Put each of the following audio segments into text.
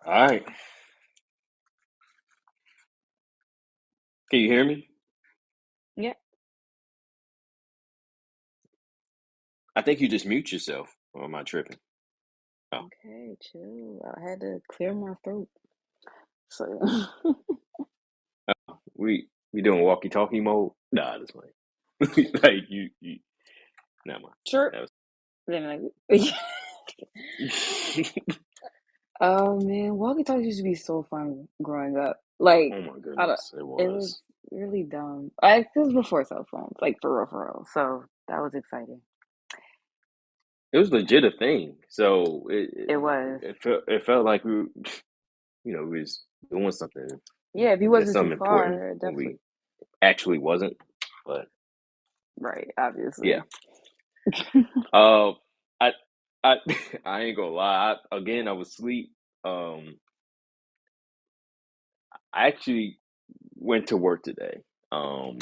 All right. Can you hear me? Yeah. I think you just mute yourself. Or am I tripping? Oh, Okay, chill. I had to clear my throat. So, we doing walkie-talkie mode? Nah, that's fine. Like you. Never mind. sure. That Then like, was. oh man, walkie-talkie used to be so fun growing up. Like, Oh my I don't, goodness, it it was was. really dumb. It was before cell phones, like for real. So that was exciting. It was legit a thing. So it It it, was. it felt like we was doing something. Yeah, if you I guess wasn't too something important far, when definitely. we actually wasn't. But Right, yeah. obviously. Uh, I I I ain't gonna lie. Again, I was asleep. Um, I actually went to work today. Um,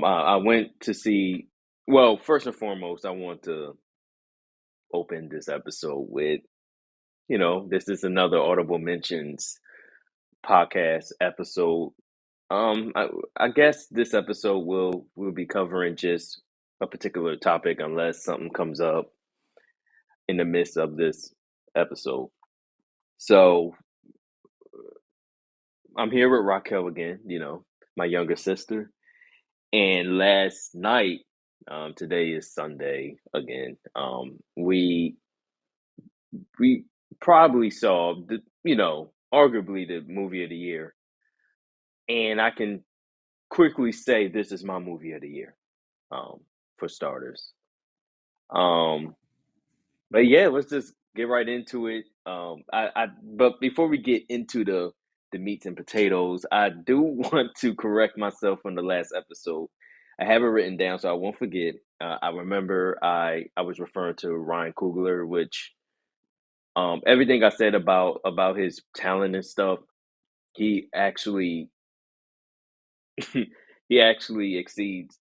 I went to see. Well, first and foremost, I want to open this episode with, this is another Audible Mentions podcast episode. I guess this episode will be covering just a particular topic unless something comes up in the midst of this episode. So I'm here with Raquel again, my younger sister. And last night, today is Sunday again. We probably saw arguably the movie of the year, and I can quickly say this is my movie of the year, um, for starters. Um, but yeah, let's just get right into it. But before we get into the meats and potatoes, I do want to correct myself from the last episode. I have it written down so I won't forget. I remember I was referring to Ryan Coogler, which everything I said about his talent and stuff, he actually he actually exceeds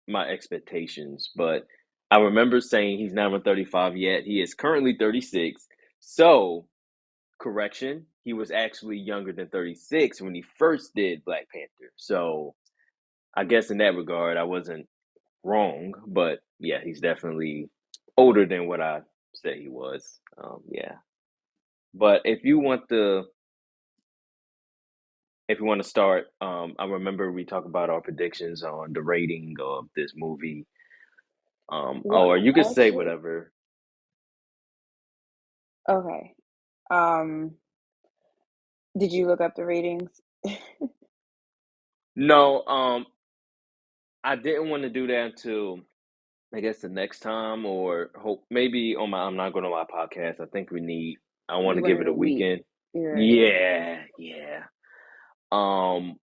my expectations. But I remember saying he's not even 35 yet. He is currently 36. So, correction, he was actually younger than 36 when he first did Black Panther. So, I guess in that regard, I wasn't wrong. But yeah, he's definitely older than what I said he was. Yeah. But if you want to start, I remember we talked about our predictions on the rating of this movie. Well, Or you could say actually, whatever. okay. Um, did you look up the ratings? No, I didn't want to do that until I guess the next time, or hope maybe on my I'm not going to my podcast. I think I want to You give wanted it a a week. weekend. Right. Yeah, yeah. Um,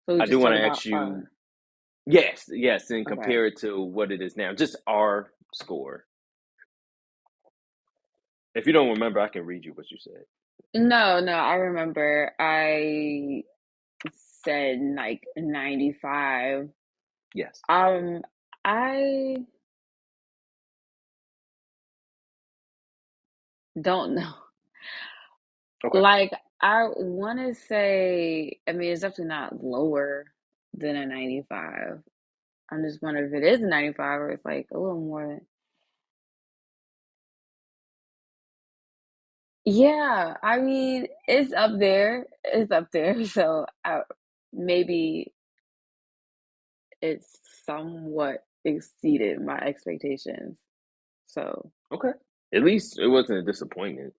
So we I do just want talk to about ask you, our. yes, yes, and Okay. compare it to what it is now, just our score. If you don't remember, I can read you what you said. No, no, I remember I said like 95. Yes. Um, I don't know. Okay. Like, I want to say, I mean, it's definitely not lower than a 95. I'm just wondering if it is a 95 or it's like a little more than. Yeah, I mean, it's up there. It's up there. So maybe it's somewhat exceeded my expectations. So, Okay. At least it wasn't a disappointment.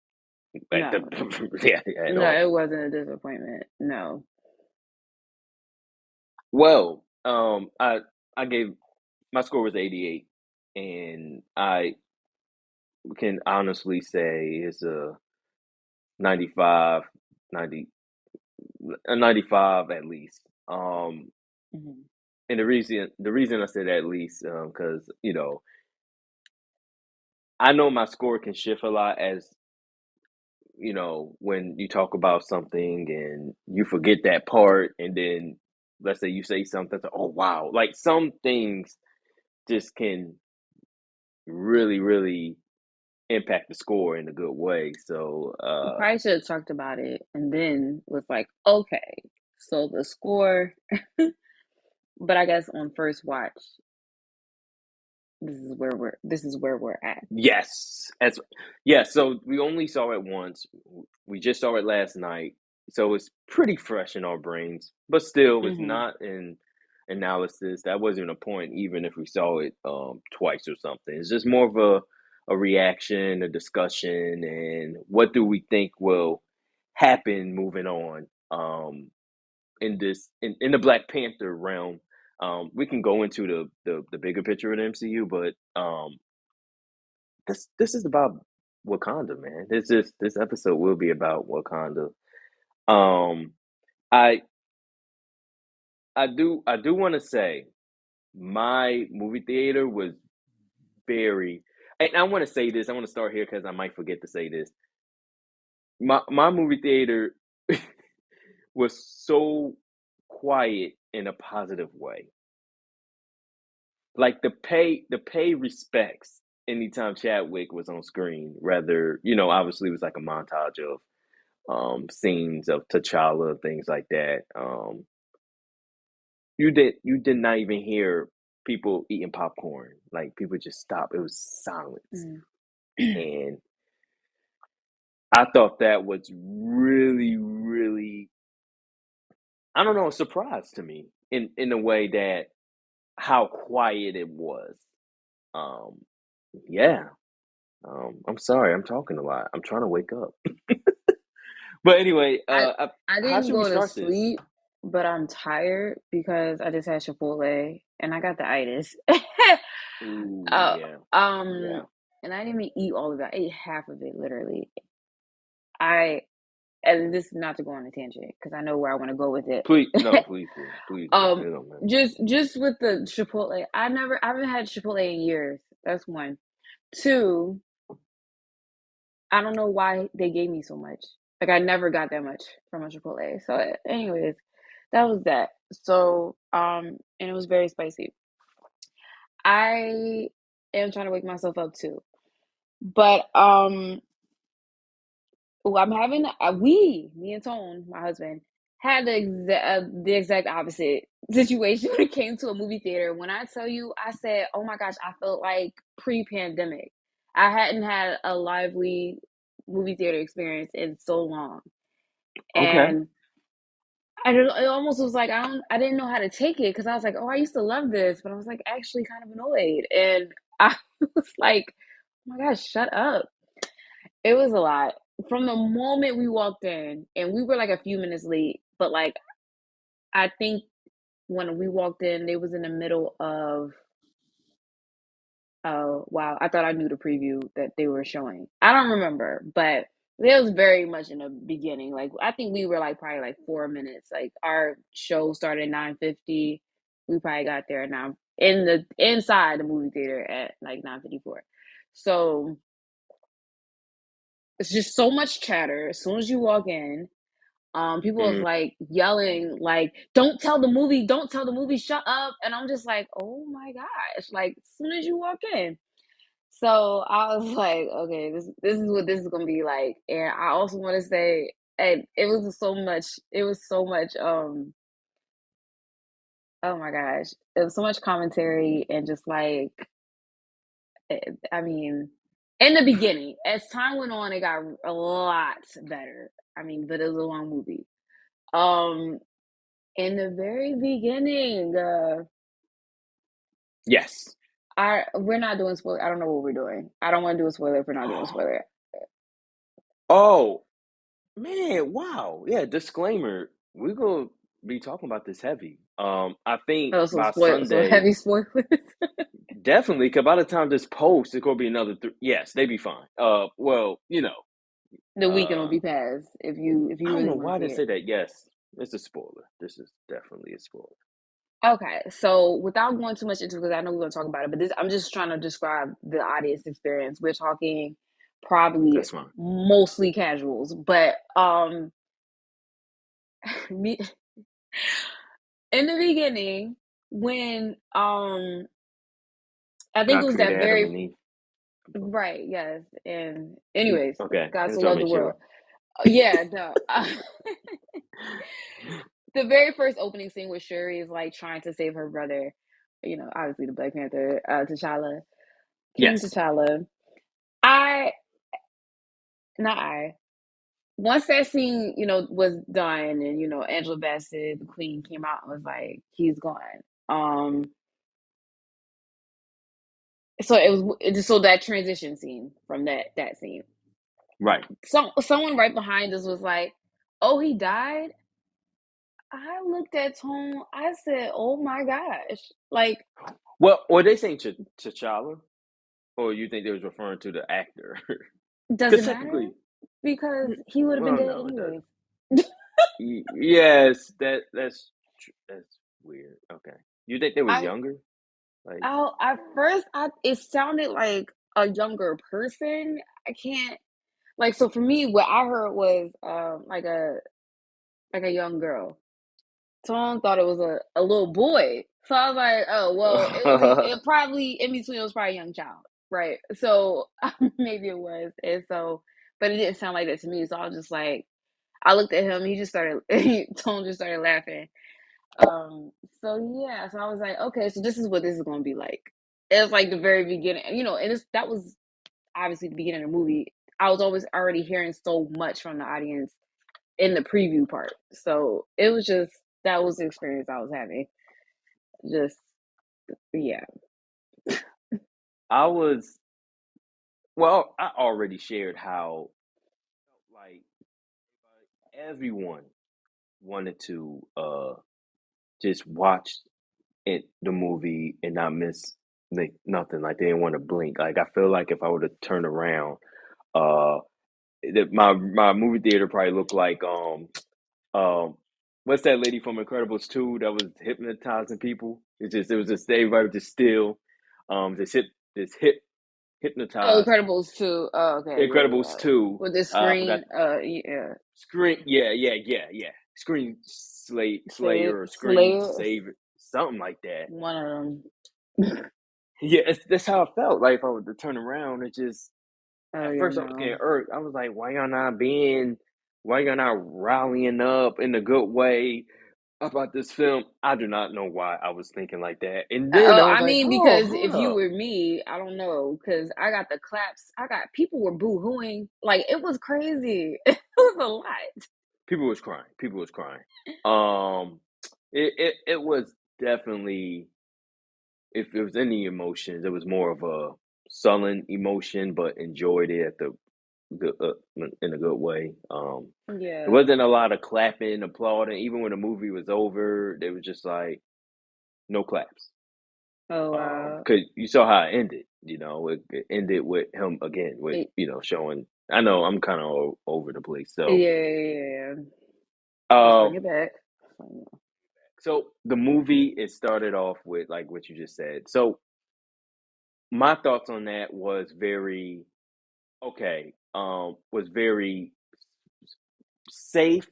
Like the no, yeah, at no, all. it wasn't a disappointment. No. Well, I gave my score was 88, and I can honestly say it's a 95, 90, a 95 at least. Mhm. And the reason I said at least, because I know my score can shift a lot as when you talk about something and you forget that part, and then let's say you say something, oh wow, like some things just can really, really impact the score in a good way. So Probably should have talked about it and then was like, okay, so the score. But I guess on first watch, this is where we're at. yes, as yeah. So we only saw it once. We just saw it last night, so it's pretty fresh in our brains. But still, it's Hmm. not in analysis. That wasn't a point, even if we saw it twice or something. It's just more of a reaction, a discussion, and what do we think will happen moving on in in the Black Panther realm. We can go into the bigger picture of the MCU, but this is about Wakanda, man. This episode will be about Wakanda. Um, I I do want to say my movie theater was very, and I want to say this. I want to start here because I might forget to say this. My movie theater was so quiet in a positive way. Like the pay respects anytime Chadwick was on screen. Rather, obviously it was like a montage of scenes of T'Challa, things like that. You did not even hear people eating popcorn. Like people just stopped. It was silence. Mm. And I thought that was really, really, I don't know, a surprise to me in a way that how quiet it was. Um yeah. I'm sorry, I'm talking a lot. I'm trying to wake up. But anyway, I I how didn't should we go to start this? sleep, but I'm tired because I just had Chipotle and I got the itis. Ooh, uh, yeah. um, Yeah. and I didn't even eat all of it. I ate half of it literally. I and this is not to go on a tangent because I know where I want to go with it. Please, no, please do. Please do. um, It don't matter. just with the Chipotle, I haven't had Chipotle in years. That's one. Two, I don't know why they gave me so much. Like I never got that much from a Chipotle. So, anyways, that was that. So, and it was very spicy. I am trying to wake myself up too, but I'm having me and Tone, my husband, had the exact opposite situation when it came to a movie theater. When I tell you, I said, "Oh my gosh," I felt like pre-pandemic. I hadn't had a lively movie theater experience in so long, Okay. and it almost was like I didn't know how to take it because I was like, "Oh, I used to love this," but I was like actually kind of annoyed, and I was like, "Oh my gosh, shut up." It was a lot. From the moment we walked in, and we were like a few minutes late, but like I think when we walked in, they was in the middle of oh wow, I thought I knew the preview that they were showing. I don't remember, but it was very much in the beginning. Like I think we were like probably like 4 minutes. Like our show started at 9:50. We probably got there now in the inside the movie theater at like 9:54. So it's just so much chatter as soon as you walk in. People was Mm. like yelling like don't tell the movie, shut up. And I'm just like, oh my gosh, like as soon as you walk in. So I was like, okay, this is what this is gonna be like. And I also want to say, and it was so much oh my gosh, it was so much commentary and just like I mean, in the beginning, as time went on, it got a lot better. I mean, but it was a long movie. Um, in the very beginning, Yes. we're not doing spoiler. I don't know what we're doing. I don't want to do a spoiler if we're not doing a spoiler. Oh, man, wow. Yeah, disclaimer. We're gonna be talking about this heavy. I think Oh, so by spoil, so Sunday, heavy spoilers. definitely, because by the time this posts, it's gonna be another yes, they be fine. Well, The weekend will uh be passed if I you don't really know want to why see they it. say that. Yes, it's a spoiler. This is definitely a spoiler. Okay, so without going too much into because I know we're gonna talk about it, but this I'm just trying to describe the audience experience. We're talking probably That's fine. mostly casuals, but me in the beginning when I think it God was created that Adam very and Eve. Right, yes. And anyways, Okay, God I so just want to loved the make world. sure. Yeah, no. The very first opening scene with Shuri is like trying to save her brother, obviously the Black Panther, T'Challa, King Yes, T'Challa. I, not I. Once that scene, was done, and Angela Bassett, the Queen, came out and was like, "He's gone." Um, so so that transition scene from that scene. right. Someone right behind us was like, "Oh, he died." I looked at Tone. I said, "Oh my gosh!" Like, Well, were they saying T'Challa, or you think they was referring to the actor? does Because it matter? technically, Because he would have been well, dead no, it doesn't. anyways. Yes, that's weird. Okay, you think they was I, younger? Like, at first, it sounded like a younger person. I can't like so for me, what I heard was like a young girl. Tone thought it was a little boy. So I was like, oh well, it probably in between it was probably a young child, right? So maybe it was, and so but it didn't sound like that to me. So I was just like, I looked at him. He just started. Tone just started laughing. Um. So yeah. So I was like, okay. So this is what this is going to be like. It was like the very beginning, and that was obviously the beginning of the movie. I was always already hearing so much from the audience in the preview part. So it was just that was the experience I was having. Just yeah. I was. Well, I already shared how like everyone wanted to just watch the movie and not miss like nothing. Like they didn't want to blink. Like I feel like if I were to turn around, uh, my movie theater probably looked like what's that lady from Incredibles 2 that was hypnotizing people? It was just everybody was just still, just Oh, hypnotized. Incredibles too. Oh, okay, Incredibles yeah. 2. With the I forgot screen, yeah. Screen. Yeah. Screen Slay, Slayer or Screen Slayer, Saver, something like that. one of them. Yeah, that's how I felt. Like if I were to turn around, it just Oh at yeah, first I was getting no. irked. I was like, why y'all not rallying up in a good way about this film? I do not know why I was thinking like that. And then Oh, I was I like, mean, oh, because hold if you up. were me, I don't know, because I got the claps. I got people were boo-hooing. Like it was crazy. It was a lot. People was crying. People was crying. Um, it was definitely, if it was any emotions, it was more of a sullen emotion, but enjoyed it at the good in a good way. There Yeah. wasn't a lot of clapping, applauding. Even when the movie was over, they was just like no claps. Oh wow. Because you saw how it ended. It ended with him again, with It, showing. I know I'm kind of over the place. yeah, So, yeah, yeah. Let's uh, bring it back. so the movie it started off with like what you just said. So my thoughts on that was very okay. Was very safe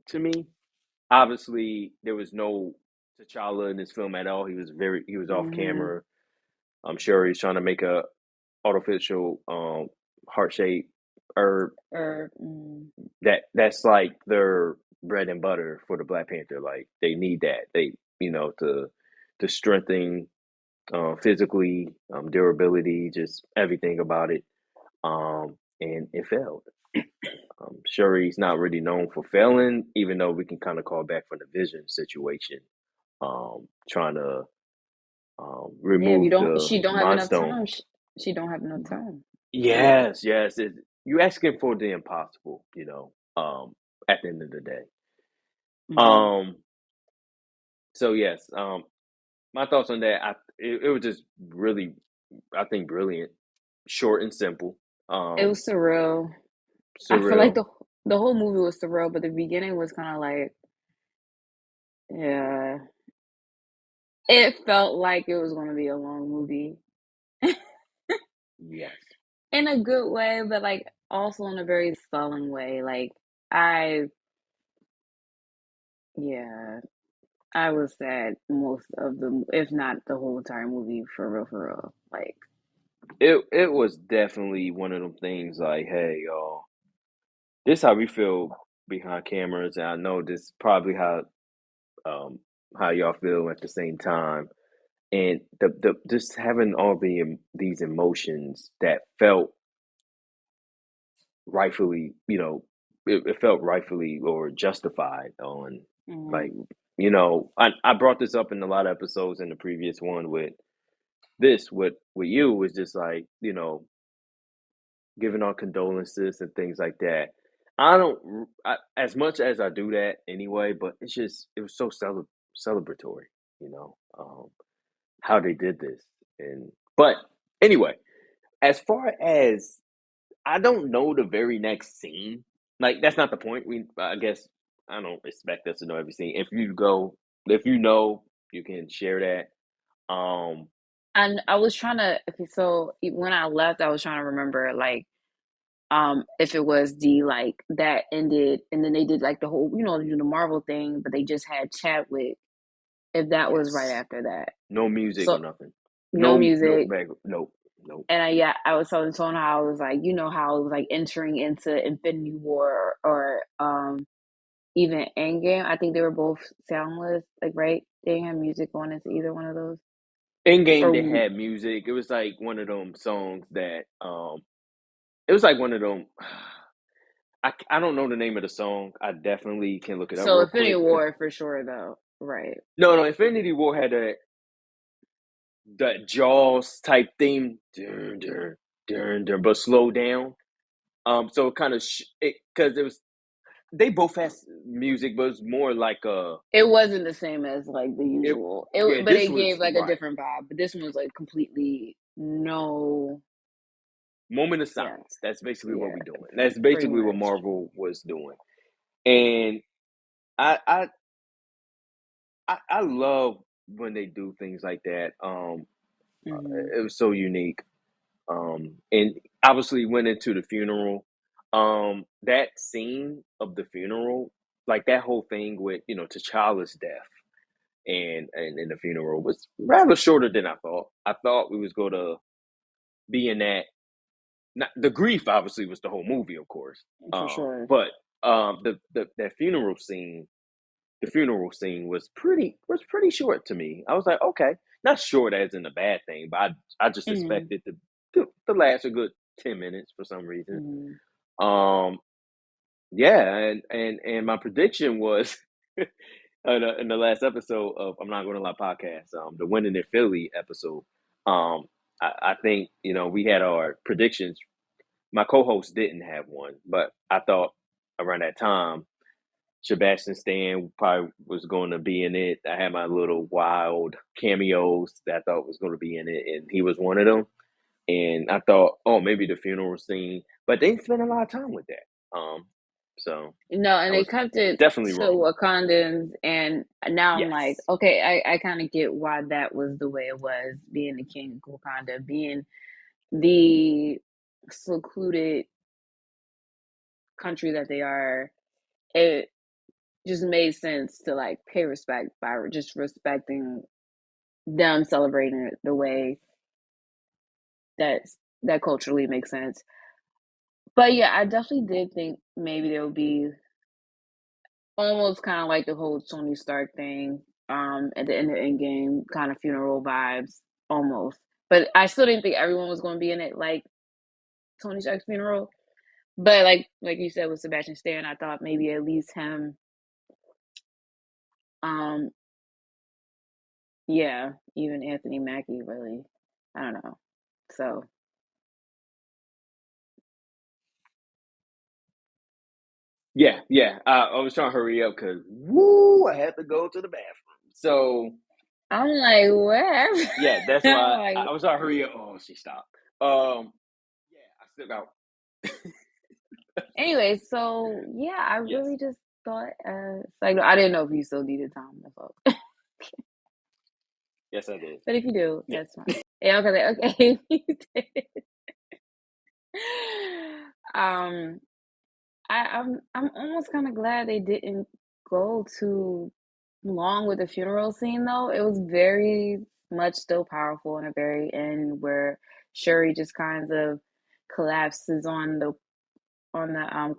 to me. Obviously, there was no T'Challa in this film at all. He was off Mm-hmm. camera. I'm sure he's trying to make a artificial heart shape herb Or mm, that's like their bread and butter for the Black Panther. Like they need that. They to strengthen physically, durability, just everything about it. And it failed. Shuri's not really known for failing, even though we can kind of call back from the Vision situation, trying to yeah, if you remove don't, the she don't have Mind enough Stone. time. She don't have enough time. Yeah. Yes. You asking for the impossible, at the end of the day. Hmm. Um, so yes, my thoughts on that, it was just really, I think, brilliant, short and simple, It was surreal. I feel like surreal. the whole movie was surreal, but the beginning was kind of like, yeah, it felt like it was going to be a long movie Yes. in a good way, but like also in a very sullen way. Like I, yeah, I was sad most of the, if not the whole entire movie, for real, for real. Like it was definitely one of them things like, hey, y'all, this how we feel behind cameras, and I know this probably um how y'all feel at the same time. And the just having all these emotions that felt rightfully, it felt rightfully or justified on, Mm-hmm. like, I brought this up in a lot of episodes in the previous one with this with you was just like, giving our condolences and things like that. I don't as much as I do that anyway, but it was so celebratory, you know, how they did this. And but anyway, as far as I don't know the very next scene, like that's not the point. I guess I don't expect us to know every scene. If you know, you can share that. And I was trying to, okay, so when I left, I was trying to remember like if it was the like that ended and then they did like the whole, the Marvel thing, but they just had Chadwick, if that was right Yes, after that. no music or So nothing. no No music. back. Nope. Nope. And yeah, I was telling Tone how I was like, how it was like entering into Infinity War or even Endgame. I think they were both soundless, like right? They didn't have music going into either one of those. In game, they Or had music. It was like one of them songs that it was like one of them. I don't know the name of the song. I definitely can look it up so real Infinity quick. War for sure though. Right. No, Infinity War had that Jaws type theme, dun, dun, dun, dun, but slow down. So it kind of because it was they both had music, but it's more like It wasn't the same as like the it. usual. Yeah, But this it gave was like a right. different vibe. But this one was like completely no. Moment of Yeah, silence. That's basically what yeah, we're doing. That's pretty basically what much. Marvel was doing, and I I I love when they do things like that. Hmm. It was so unique. And obviously went into the funeral. That scene of the funeral, like that whole thing with T'Challa's death and the funeral was rather shorter than I thought. I thought we was going to be in that. Not the grief, obviously, was the whole movie, of course. For sure. But the that funeral scene, the funeral scene was pretty short to me. I was like, okay, not short as in a bad thing, but I just Hmm. expected to last a good 10 minutes for some reason. Hmm. Um, yeah, and my prediction was in the last episode of I'm Not Gonna Lie podcast, the Winning in Philly episode. Um, I think we had our predictions. My co-host didn't have one, but I thought around that time Sebastian Stan probably was going to be in it. I had my little wild cameos that I thought was going to be in it, and he was one of them. And I thought, oh, maybe the funeral scene, but they spent a lot of time with that. So No, and I they was kept it definitely to wrong. Wakandans, and now I'm like, Yes, okay, I kind of get why that was the way it was, being the king of Wakanda, being the secluded country that they are. It just made sense to like pay respect by just respecting them, celebrating it the way that that culturally makes sense. But yeah, I definitely did think maybe there would be almost kind of like the whole Tony Stark thing, at the end of Endgame, kind of funeral vibes, almost. But I still didn't think everyone was going to be in it like Tony Stark's funeral. But like you said with Sebastian Stan, I thought maybe at least him, um, yeah, even Anthony Mackie, really, I don't know. So yeah, yeah. I was trying to hurry up because woo, I had to go to the bathroom. So I'm like, what? yeah, that's I'm why like, I was trying to hurry up. Oh, she stopped. Yeah, I still got. anyway, so yeah, I Yes, really just thought, like, I didn't know if you still needed time. That's all. yes, I did. But if you do, Yeah. that's fine. Yeah, okay, okay. You did. Um, I'm almost kind of glad they didn't go too long with the funeral scene though. It was very much still powerful in the very end where Shuri just kind of collapses on the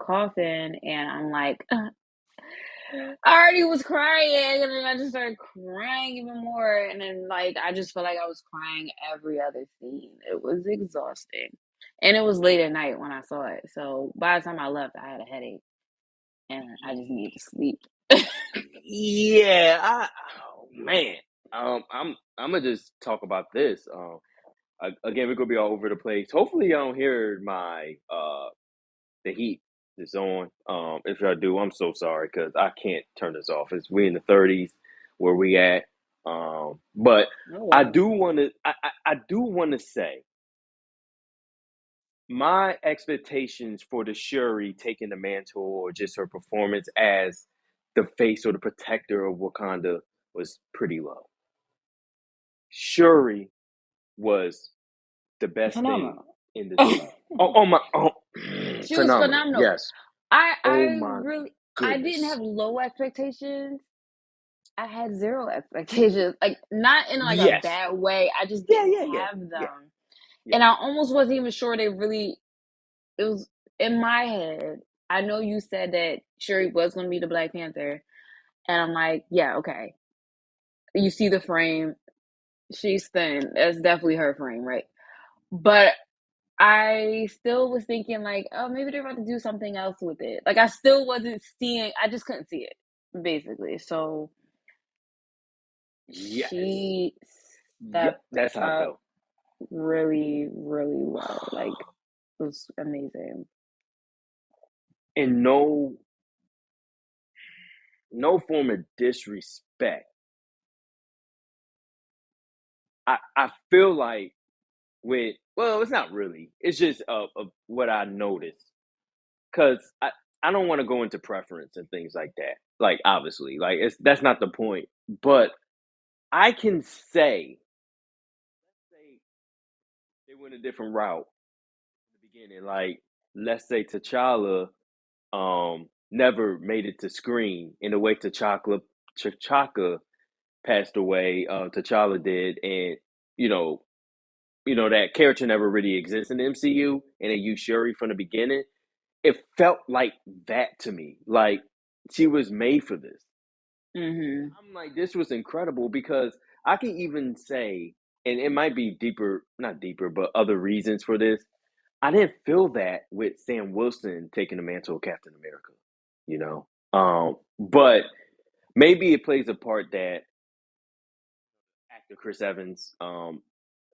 coffin, and I'm like, I already was crying, and then I just started crying even more, and then like I just felt like I was crying every other scene. It was exhausting, and it was late at night when I saw it. So by the time I left, I had a headache, and I just needed to sleep. Yeah, oh man. I'm gonna just talk about this. Again, we're gonna be all over the place. Hopefully, y'all don't hear my the heat is on. If I do, I'm so sorry because I can't turn this off. It's we in the 30s where we at. But Oh I well. do want to. I do want to say my expectations for the Shuri taking the mantle or just her performance as the face or the protector of Wakanda was pretty low. Shuri was the best thing Phenomenal. in this movie. Oh, She was phenomenal. phenomenal. Yes. I Oh I my really I didn't have goodness. low expectations. I had zero expectations. Like not in like a Yes. bad way. I just Yeah, didn't yeah, yeah, have yeah, them. yeah. And I almost wasn't even sure they really it was in my head. I know you said that Shuri was gonna be the Black Panther. And I'm like, yeah, okay. You see the frame, she's thin. That's definitely her frame, right? But I still was thinking like, oh, maybe they're about to do something else with it. Like I still wasn't seeing. I just couldn't see it, basically. So Yes. she Yep. stepped That's how I up felt. really, really well. Like it was amazing. And no form of disrespect. I feel like with well, it's not really. It's just what I noticed because I don't want to go into preference and things like that. Like obviously, like it's that's not the point. But I can say they went a different route in the beginning. Like let's say T'Challa never made it to screen in the way T'Chaka passed away. T'Challa did, and you know that character never really exists in the MCU, and they used Shuri from the beginning. It felt like that to me. Like she was made for this. Hmm. I'm like, this was incredible because I can even say, and it might be deeper, not deeper, but other reasons for this. I didn't feel that with Sam Wilson taking the mantle of Captain America, you know. But maybe it plays a part that actor Chris Evans. I'm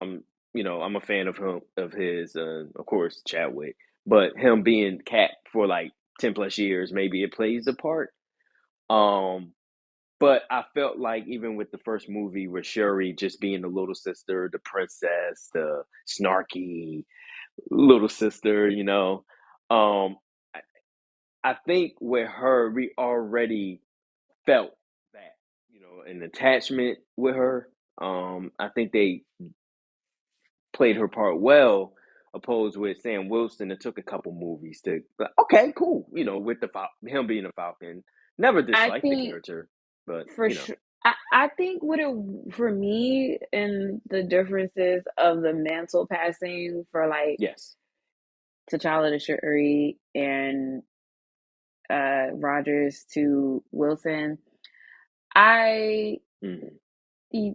I'm a fan of him of his, of course Chadwick, but him being Cap for like 10 plus years, maybe it plays a part. Um, but I felt like even with the first movie, with Shuri just being the little sister, the princess, the snarky little sister, um, I, I think with her, we already felt that, an attachment with her. I think they played her part well, opposed with Sam Wilson. It took a couple movies to, okay, cool, with him being a Falcon. Never I disliked the think character, but for sure. I think what it for me and the differences of the mantle passing for like yes, T'Challa to Shuri and Rogers to Wilson. I hmm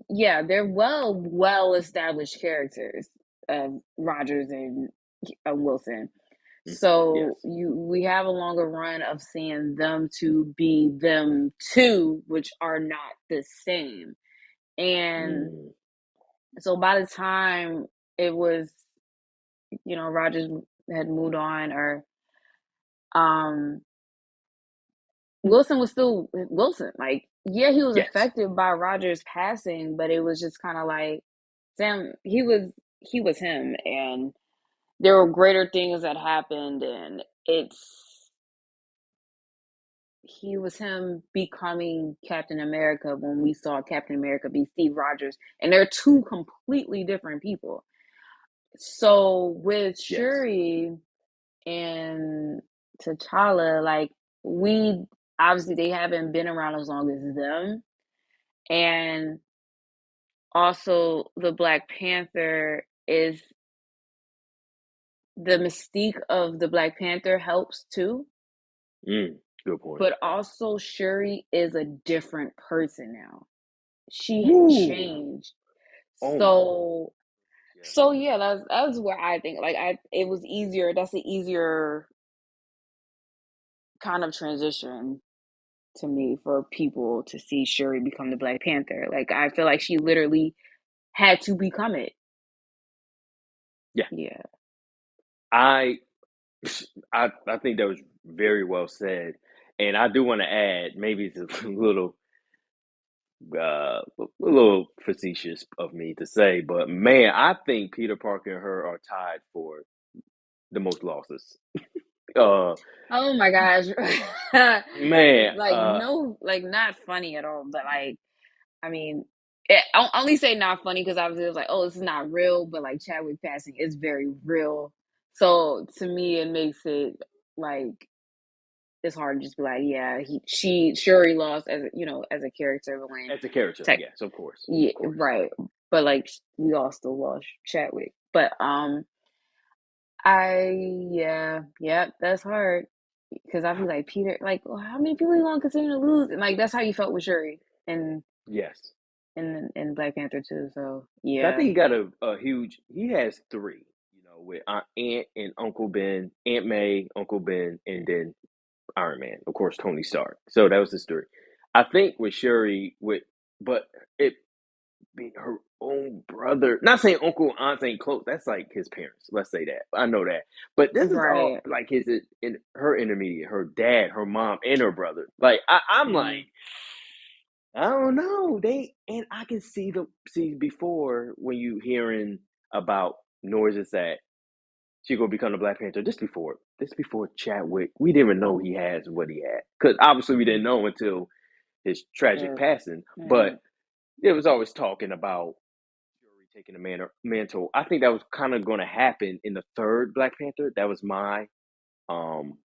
yeah, they're well established characters, Rogers and Wilson. So yes, we have a longer run of seeing them to be them two, which are not the same. And mm, so by the time it was, Rogers had moved on, or um Wilson was still Wilson. Like, yeah, he was yes, affected by Rogers passing, but it was just kind of like Sam. He was him, and there were greater things that happened, and he was him becoming Captain America when we saw Captain America be Steve Rogers, and they're two completely different people. So with yes, Shuri and T'Challa, like we obviously they haven't been around as long as them. And also the Black Panther is the mystique of the Black Panther helps too, Mm, good point. but also Shuri is a different person now. She Woo! changed. Oh my So yes. yeah, that's where I think like I it was easier. That's an easier kind of transition to me for people to see Shuri become the Black Panther. Like I feel like she literally had to become it. Yeah. Yeah. I I think that was very well said. And I do want to add, maybe it's a little facetious of me to say, but man, I think Peter Parker and her are tied for the most losses. Uh, Oh my gosh. man, Like no, like not funny at all, but like I mean, I'll only say not funny because obviously it was like, oh, this is not real, but like Chadwick passing is very real. So to me, it makes it like it's hard to just be like, yeah, she Shuri lost as as a character when as a character, tech, yes, of yeah, course. right. But like we all still lost Chadwick. But yeah, that's hard because I feel like Peter, like, well, how many people you want to continue to lose? And like that's how you felt with Shuri and Yes. in Black Panther too. So So I yeah, think he got a huge. He has three, with Aunt and Uncle Ben, Aunt May, Uncle Ben, and then Iron Man, of course, Tony Stark. So that was his three. I think with Shuri, but it being her own brother. Not saying uncle, aunt ain't close. That's like his parents. Let's say that. I know that. But this is all right. like his in her intermediate, her dad, her mom, and her brother. Like I'm Mm, like, I don't know. They and I can see before when you hearing about noises that she gonna become the Black Panther. This before Chadwick, we didn't even know he has what he had because obviously we didn't know until his tragic yeah, passing. But right. it was always talking about Fury taking the mantle. I think that was kind of going to happen in the third Black Panther. That was my um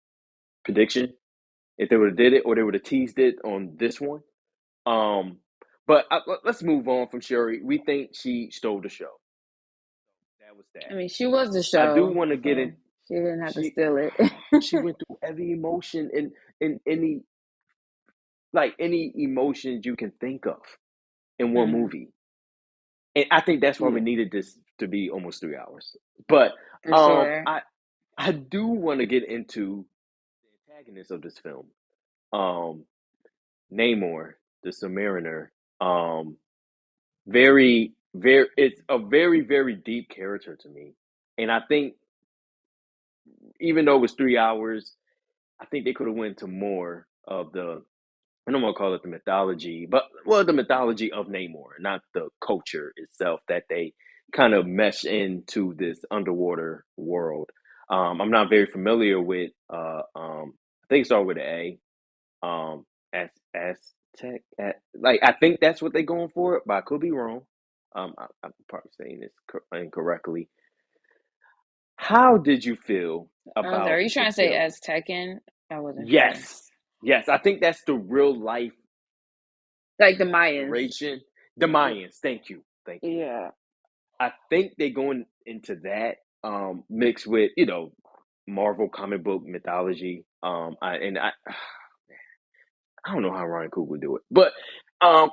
prediction. If they would have did it, or they would have teased it on this one. Um, but let's move on from Shuri. We think she stole the show. That was I that. mean, she was the I do show, want to get in. so she didn't have to She steal it. she went through every emotion in any emotions you can think of in one Mm, movie. And I think that's why we yeah, needed this to be almost 3 hours. But for sure. I do want to get into the antagonist of this film, um, Namor, the Submariner. Um, it's a very, very deep character to me, and I think even though it was 3 hours, I think they could have went to more of the. I don't want to call it the mythology, but well, the mythology of Namor, not the culture itself that they kind of mesh into this underwater world. I'm not very familiar with. I think it started with an A. Aztec. Like I think that's what they're going for, but I could be wrong. I'm probably saying this incorrectly. How did you feel I was like, are about you the trying to say villain? as Tekken? I wasn't sure. Yes, yes. I think that's the real life Like the Mayans. inspiration. The Mayans. Thank you. Yeah. I think they're going into that mixed with Marvel comic book mythology. I don't know how Ryan Coogler would do it, but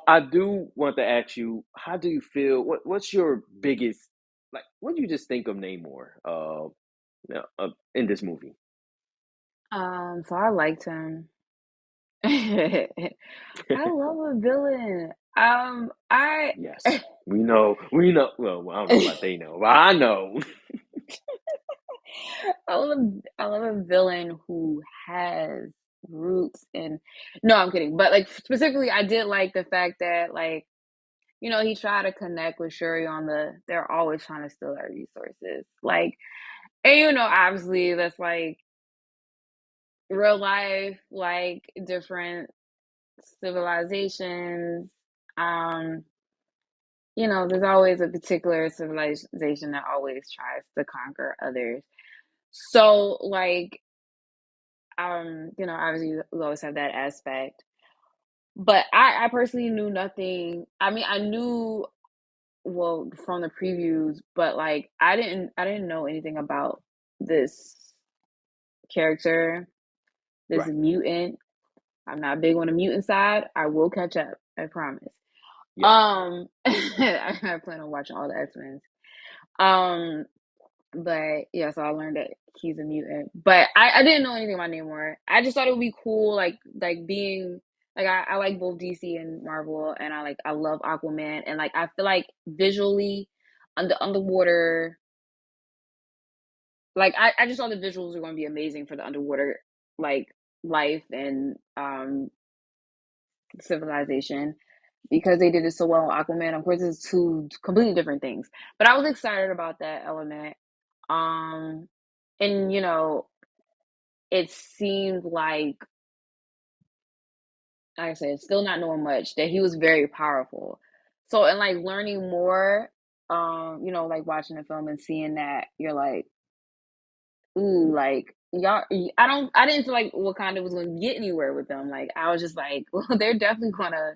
I do want to ask you, how do you feel? What's your biggest like? What do you just think of Namor? In this movie? So I liked him. I love a villain. I Yes, we know. We know. Well, I don't know about they know, but I know. I love a villain who has roots in no, I'm kidding. But like specifically I did like the fact that like, he tried to connect with Shuri on they're always trying to steal our resources. Like and obviously that's like real life, like different civilizations. Um, there's always a particular civilization that always tries to conquer others. So like obviously we always have that aspect. But I personally knew nothing. I mean, I knew well from the previews, but like I didn't know anything about this character, this Right. mutant. I'm not big on the mutant side. I will catch up. I promise. Yes. I plan on watching all the X-Men. Um, but yeah, so I learned that he's a mutant. But I didn't know anything about Namor. I just thought it would be cool, like being like I like both DC and Marvel, and I love Aquaman, and like I feel like visually, underwater, like I just thought the visuals were going to be amazing for the underwater like life and civilization because they did it so well in Aquaman. Of course, it's two completely different things, but I was excited about that element. Um, and it seemed like I said, still not knowing much, that he was very powerful. So, and like learning more, like watching the film and seeing that, you're like, ooh, like y'all. I didn't feel like Wakanda was going to get anywhere with them. Like I was just like, well, they're definitely gonna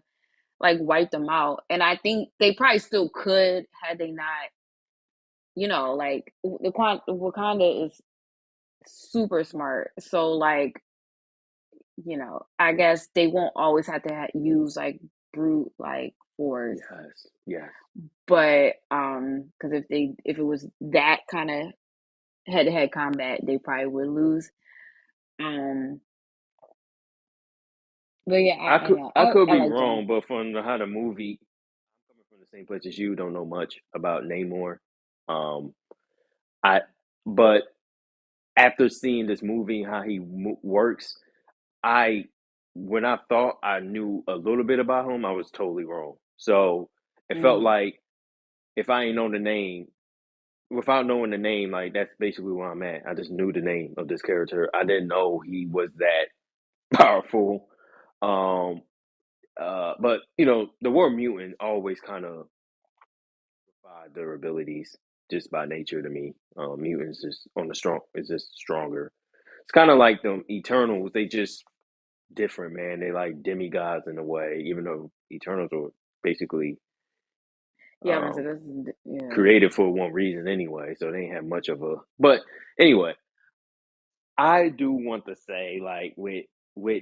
like wipe them out, and I think they probably still could had they not, like Wakanda is super smart. So like, I guess they won't always have to use like brute like force. Yes. Yes. But because if it was that kind of head to head combat, they probably would lose. Um, but yeah, I know I could I be liked him. wrong, but from how the movie, I'm coming from the same place as you. Don't know much about Namor. Um, I but after seeing this movie, how he works, I when I thought I knew a little bit about him, I was totally wrong. So it felt Mm. like if I ain't know the name, without knowing the name, like that's basically where I'm at. I just knew the name of this character. I didn't know he was that powerful. Um, but the word mutant always kind of their abilities just by nature to me. Mutants just on the strong is just stronger. It's kind of like the Eternals. They just different, man. They like demigods in a way, even though Eternals are basically Yeah, I'm gonna say um, this. Yeah, created for one reason anyway, so they ain't have much of a. But anyway, I do want to say like with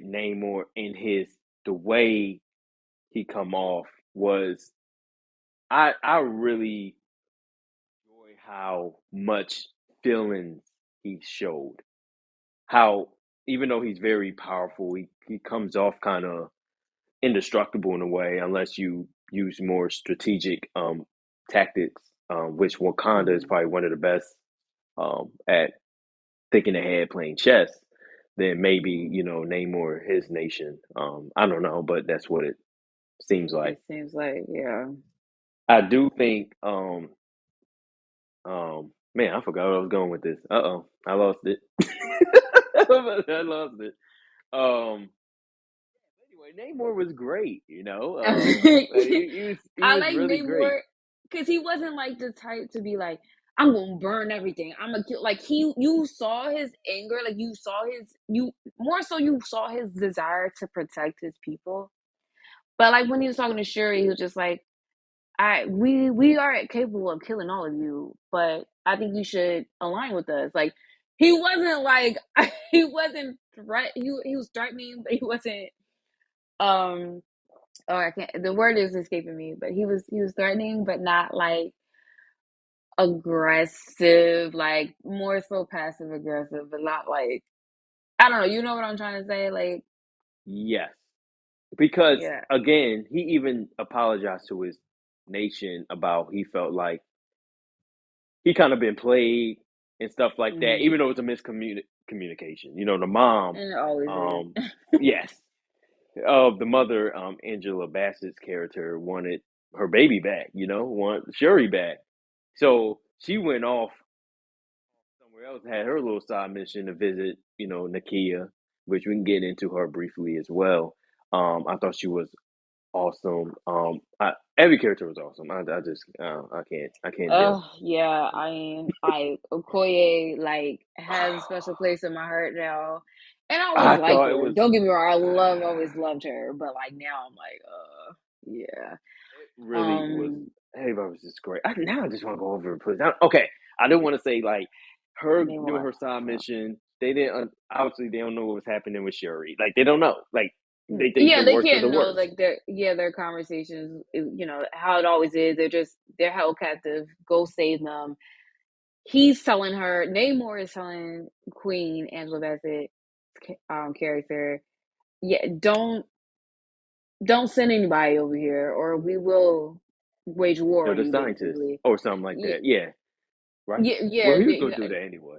Namor in his the way he come off was I really enjoy how much feelings he showed. How even though he's very powerful, he comes off kind of indestructible in a way, unless you use more strategic tactics, which Wakanda is mm-hmm. probably one of the best at thinking ahead, playing chess. Then maybe Namor his nation. I don't know, but that's what it seems like. It seems like yeah. I do think man, I forgot where I was going with this. Uh-oh, I lost it. I lost it. Anyway, Namor was great, he I was like really great. Namor because he wasn't like the type to be like, I'm gonna burn everything. I'm gonna kill. Like you saw his anger. Like you saw you more so you saw his desire to protect his people. But like when he was talking to Shuri, he was just like, we are capable of killing all of you, but I think you should align with us. Like he wasn't like he wasn't he was threatening, but he wasn't um oh I can't the word is escaping me, but he was threatening but not like aggressive, like more so passive aggressive, but not like I don't know, you know what I'm trying to say? Like Yes, because yeah. again, he even apologized to his nation about he felt like he kind of been played and stuff like that, Hmm. even though it's a miscommunication. The mom, And it always is. um, yes, of the mother, Angela Bassett's character wanted her baby back. Want Shuri back, so she went off somewhere else, had her little side mission to visit, Nakia, which we can get into her briefly as well. I thought she was awesome. Every character was awesome. I just I can't deal. Oh yeah, I Okoye like has a special place in my heart now, and I always I liked thought it her. was Don't get me wrong, always loved her, but like now I'm like, yeah, it really was. um, Ava was just great. Now I just want to go over it, please. Okay, I didn't want to say like her doing Namor. her side mission. They didn't obviously they don't know what was happening with Shuri. Like they don't know. Like they think Yeah, the they worst of the can't know worst. like their conversations. How it always is. They're held captive. Go save them. He's telling her. Namor is telling Queen Angela Bassett character. Yeah, don't send anybody over here, or we will wage war Kill on the you. scientist Basically, or something like yeah, that. Yeah, right. yeah, Well, yeah. he was gonna do that anyway.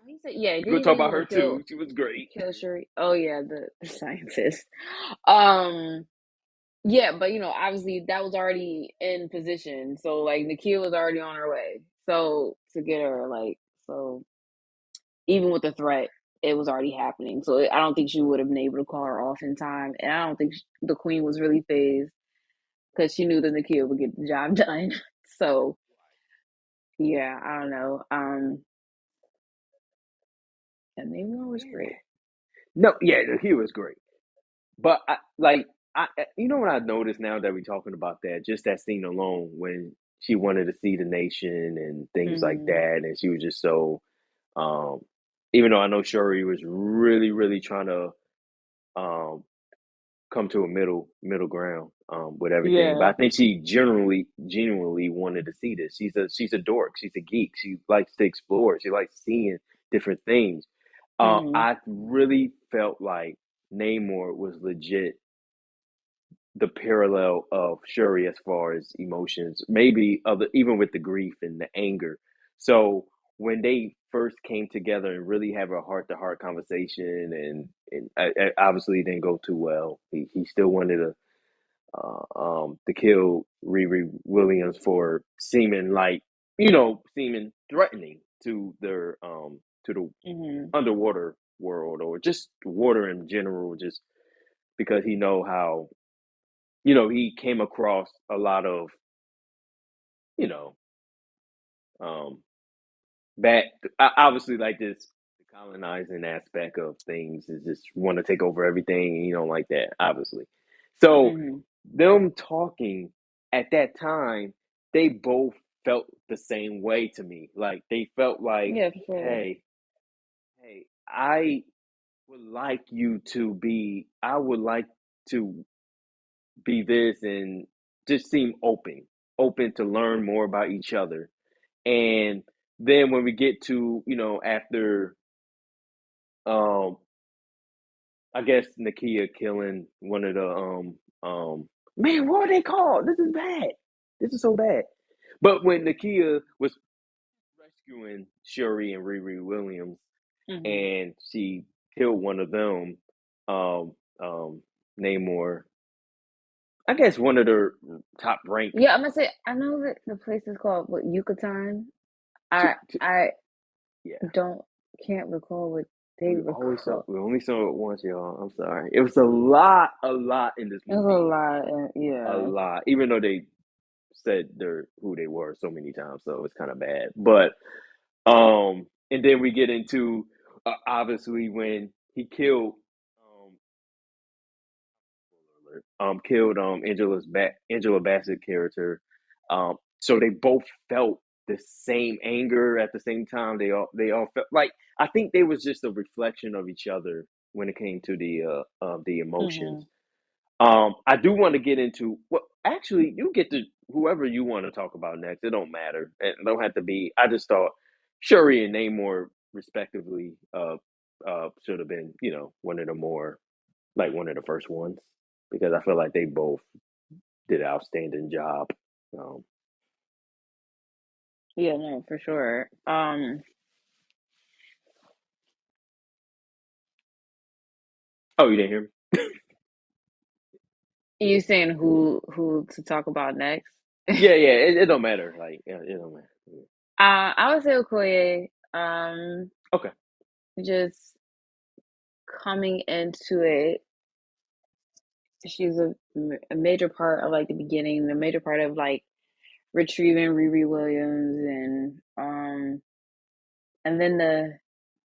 He said, yeah. We're gonna Didn't he talk say he was about gonna her too. She was great. kill Shuri? Oh yeah, the scientist. Um, yeah, but obviously that was already in position. So like Nakia was already on her way. So to get her, like, so even with the threat, it was already happening. So I don't think she would have been able to call her off in time. And I don't think the queen was really phased because she knew that Nakia would get the job done. So yeah, I don't know. And Namor was Yeah. great. No, yeah, he was great. But you know what I noticed now that we're talking about that, just that scene alone when she wanted to see the nation and things like Hmm. that, and she was just so, um, even though I know Shuri was really, really trying to um come to a middle ground with everything, but I Yeah. think she genuinely wanted to see this. She's a dork. She's a geek. She likes to explore. She likes seeing different things. Hmm. I really felt like Namor was legit the parallel of Shuri as far as emotions, maybe other even with the grief and the anger. So when they first came together and really have a heart to heart conversation, and obviously it didn't go too well. He still wanted to kill Riri Williams for seeming threatening to the Hmm. underwater world or just water in general, just because he know how he came across a lot of, you know, um, bad, obviously, like this, the colonizing aspect of things is just want to take over everything, and you don't like that, obviously. So, Hmm. them talking at that time, they both felt the same way to me. Like, they felt like, Yeah, for sure. hey, I I would like to be this and just seem open to learn more about each other. And then when we get to, after um I guess Nakia killing one of the man, what are they called? This is bad. This is so bad. But when Nakia was rescuing Shuri and Riri Williams Hmm. and she killed one of them, um Namor, I guess one of their top rank Yeah, I'm gonna say I know that the place is called what Yucatan. to, I yeah. don't can't recall what they were called. We only saw it once, y'all. I'm sorry. It was a lot in this It was a movie, lot, a yeah. lot. Even though they said they're who they were so many times, so it's kind of bad. But and then we get into obviously when he killed killed Angela Bassett character. So they both felt the same anger at the same time. They all felt like I think they was just a reflection of each other when it came to the emotions. Hmm. I do want to get into well, actually, you get to whoever you want to talk about next. It don't matter. It don't have to be. I just thought Shuri and Namor, respectively, should have been, one of the more like one of the first ones because I feel like they both did an outstanding job. Um, Yeah, no, for sure. oh, you didn't hear me? You saying who to talk about next? Yeah, yeah. It don't matter. Like, yeah, it don't matter. Yeah. I would say Okoye. Okay. Just coming into it, she's a major part of like the beginning, a major part of like retrieving Riri Williams, and then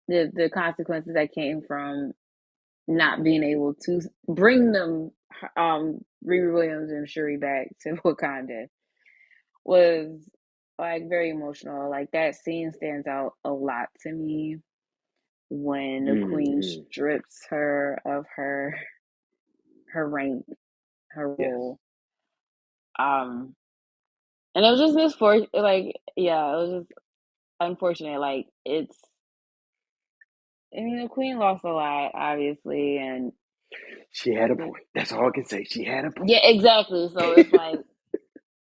the consequences that came from not being able to bring them Riri Williams and Shuri back to Wakanda was. like very emotional. Like that scene stands out a lot to me when the queen Mm-hmm. strips her of her rank, her Yes. role. Um, and it was just misfortune. Like, yeah, it was just unfortunate. Like, it's. I mean, the queen lost a lot, obviously, and She had a point. That's all I can say. She had a yeah, point. exactly. So it's like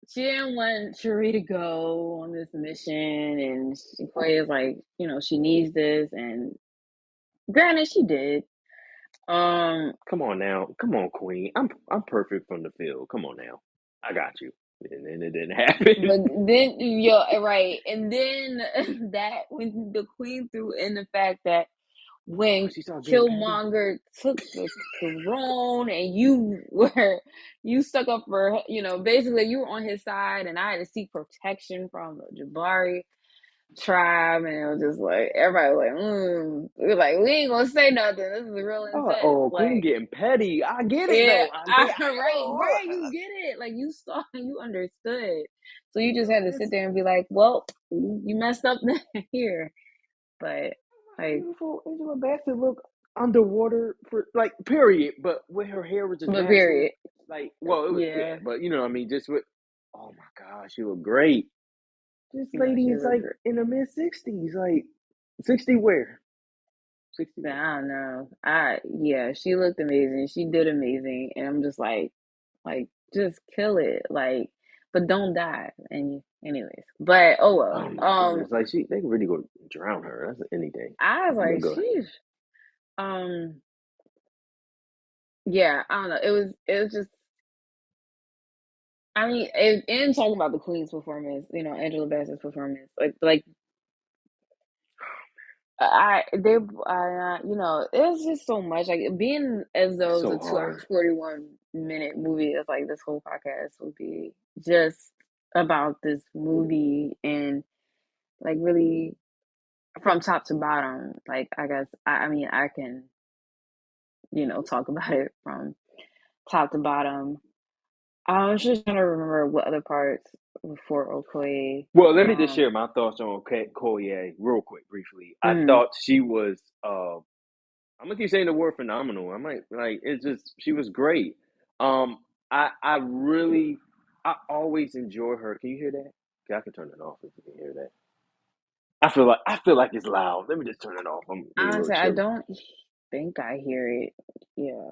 she didn't want Cherie to go on this mission, and Quay is like, she needs this, and granted, she did. Um, Come on now. Come on, Queen. I'm perfect from the field. Come on now. I got you. And then it didn't happen. but then right, and then that when the queen threw in the fact that Oh, when she started getting petty. Killmonger took the throne and you stuck up for basically you were on his side and I had to seek protection from the Jabari tribe and it was just like everybody was like we are like we ain't gonna say nothing, this is real Oh, intense, oh, Queen like getting petty. I get it yeah. though. I Right, oh, where you get it, like you saw and you understood, so you just had to sit it's there and be like, well, you messed up here, but like beautiful Angela Bassett look underwater for like period, but when her hair was just but natural, period, like well, it was yeah, yeah. but you know what I mean. Just with oh my gosh, she looked great. This No, lady she is looked like great. in her mid 60s, like 60 where 60 where. I don't know. Yeah, she looked amazing. She did amazing, and I'm just like, just kill it, like, but don't die. And anyways, but oh well. Oh my goodness, like they can really go drown her. That's anything. I was But like, go ahead. sheesh. Um, yeah, I don't know. It was just. I mean, and talking about the Queen's performance, Angela Bassett's performance, like it's just so much. Like being as though it was So a 2 hour hard. 41 minute movie, it's like this whole podcast would be just about this movie and like really from top to bottom. Like I guess I mean I can talk about it from top to bottom. I was just trying to remember what other parts before Okoye. Well, let me just Um, share my thoughts on Collier real quick, briefly. I mm, thought she was I'm gonna keep saying the word phenomenal. I might like it's just she was great. Um, I really I always enjoy her. Can you hear that? Okay, I can turn it off if you can hear that. I feel like it's loud. Let me just turn it off. I'm being a little Honestly, I chilly. don't think I hear it. Yeah.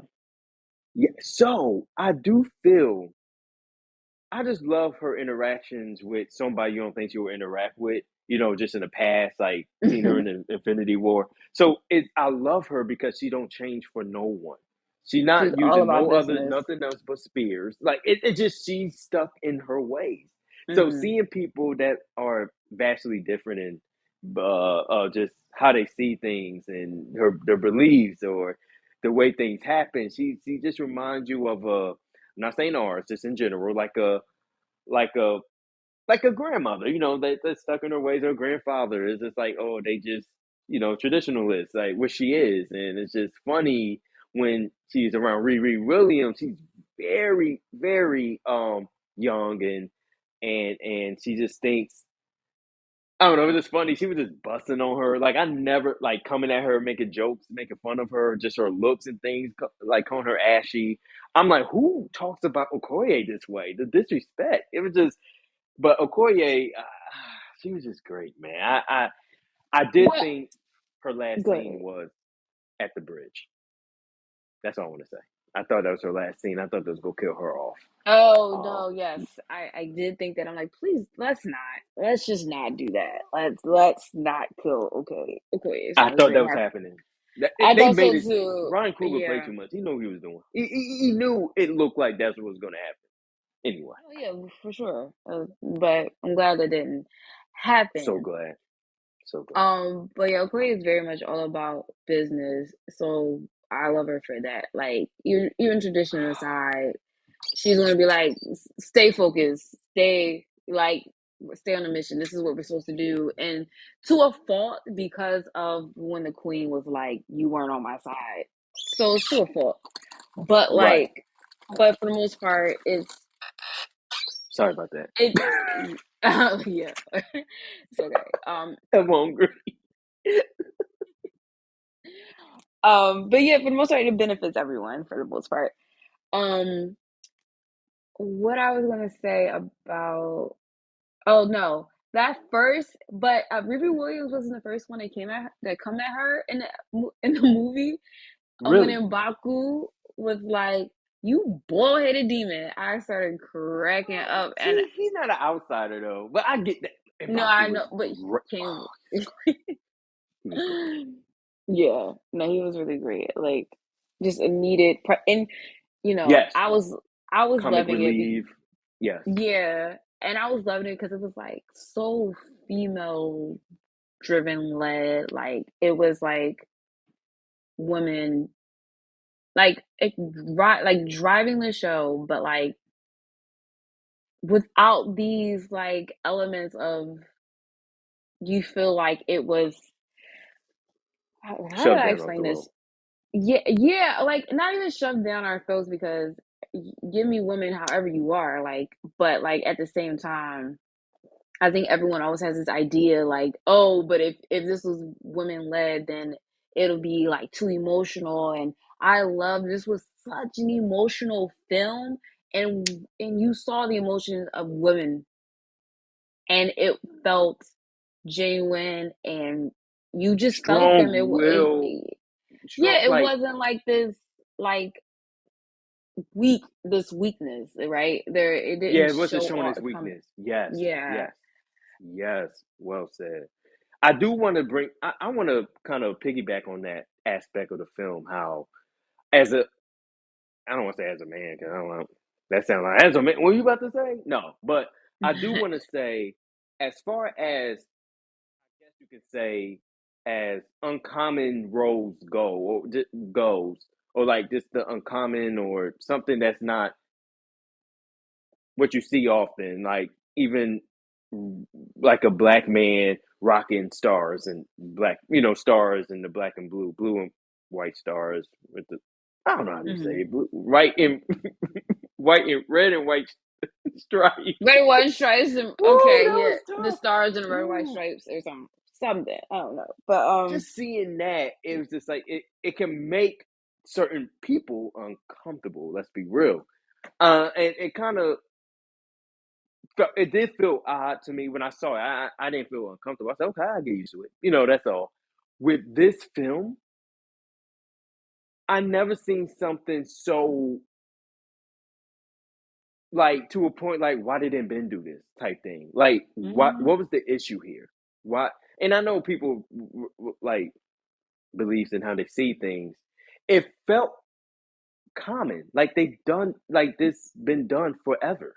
Yeah, so I do feel I just love her interactions with somebody you don't think you would interact with, just in the past, like seeing her in the Infinity War. So I love her because she don't change for no one. She's She's not all using about no other business. nothing else but spears. Like it just she's stuck in her ways. So Hmm. seeing people that are vastly different in just how they see things and their beliefs or the way things happen, she just reminds you of a I'm not saying ours, just in general, like a like a grandmother, that's stuck in her ways. Her grandfather is just like, oh, they just, traditionalists, like what she is. And it's just funny when she's around Riri Williams. She's very, very young and she just thinks I don't know, it was just funny. She was just busting on her. Like I never like coming at her, making jokes, making fun of her, just her looks and things, like calling her ashy. I'm like, who talks about Okoye this way? The disrespect. It was just but Okoye, she was just great, man. I did What? think her last scene Good. was at the bridge. That's all I want to say. I thought that was her last scene. I thought they was gonna kill her off. Oh Um, no, yes. I did think that. I'm like, please, let's not. Let's just not do that. Let's not kill. Okay. Okay, it's I gonna thought say that was happy. happening. That, I they thought made so it. too. Ryan Coogler played Yeah. too much. He knew what he was doing. He knew it looked like that's what was gonna happen. Anyway, Oh yeah, for sure. But I'm glad that didn't so happen. glad, so glad. But yeah, Okoye is very much all about business. So I love her for that. Like even tradition aside, she's gonna be like, stay focused, stay on the mission. This is what we're supposed to do, and to a fault because of when the queen was like, you weren't on my side. So it's to a fault, but Right. but for the most part, it's Sorry about that. It, yeah, it's okay. I'm hungry. But yeah, for the most part, it benefits everyone for the most part. Um, what I was gonna say about, oh no, that first, but Riri Williams wasn't the first one that came at that come at her in in the movie. When Really? M'Baku was like, "You bullheaded demon," I started cracking up, and See, he's not an outsider though, but I get that. And no, Baku I was know, but he great. came. He was great. Yeah, no, he was really great. Like, just a needed, and Yes, I was comic loving it. relief. Yes, Yeah, and I was loving it because it was like so female driven led. Like it was like women, like like driving the show, but like without these like elements of you feel like it was. How did shoved I down our explain throat. this? Yeah, yeah, like not even shoved down our throats because give me women however you are, like, but like at the same time, I think everyone always has this idea like, oh, but if this was women led, then it'll be like too emotional. And I love this was such an emotional film, and you saw the emotions of women, and it felt genuine, and you just felt them. Strong will, strong Yeah, it like wasn't like this like this weakness, right? There it yeah, didn't it wasn't show showing all his come. weakness. Yes, Yeah. yes, yes. Well said. I do want to bring. I want to kind of piggyback on that aspect of the film. How as a I don't want to say as a man because I don't know. That sounds like as a man. What are you about to say? No, but I do want to say, as far as I guess you could say, as uncommon roles go, or goes, or like just the uncommon or something that's not what you see often, like even like a black man rocking stars and black, stars and the black and blue and white stars with the I don't know how you say Hmm. it, blue, white and white and red and white stripes. Red, white stripes. And, Woo, okay, that yeah, was the tough. stars and the red, white Woo. stripes or something. I don't know, but Just seeing that, it was just like it can make certain people uncomfortable. Let's be real. And it kind of it did feel odd to me when I saw it. I didn't feel uncomfortable. I said, okay, I'll get used to it. That's all. With this film, I never seen something so like to a point like why didn't Ben do this type thing? Like hmm what was the issue here? Why? And I know people like beliefs in how they see things. It felt common, like they done like this been done forever.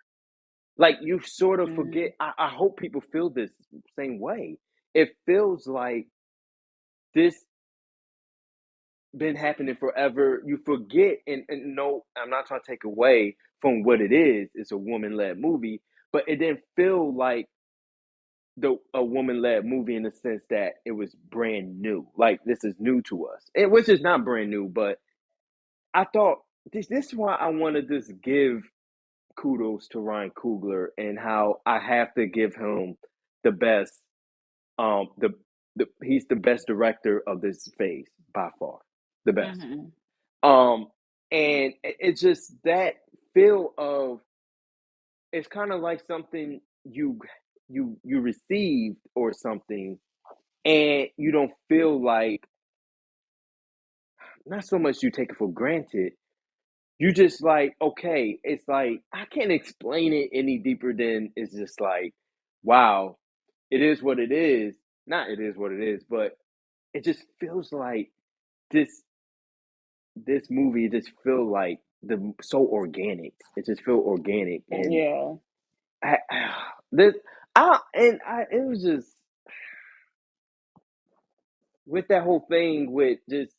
Like you sort of forget. hmm I hope people feel this same way. It feels like this been happening forever. You forget, and no, I'm not trying to take away from what it is. It's a woman led movie, but it didn't feel like the a woman led movie in the sense that it was brand new. Like this is new to us, which is not brand new. But I thought this is why I want to just give kudos to Ryan Coogler and how I have to give him the best. The he's the best director of this phase by far, the best. hmm Um, and it's just that feel of it's kind of like something you received or something, and you don't feel like not so much you take it for granted. You just like okay, it's like I can't explain it any deeper than it's just like wow, it is what it is. Not it is what it is, but it just feels like this this movie just feel like the so organic. It just feel organic, and Yeah. I this I it was just with that whole thing with just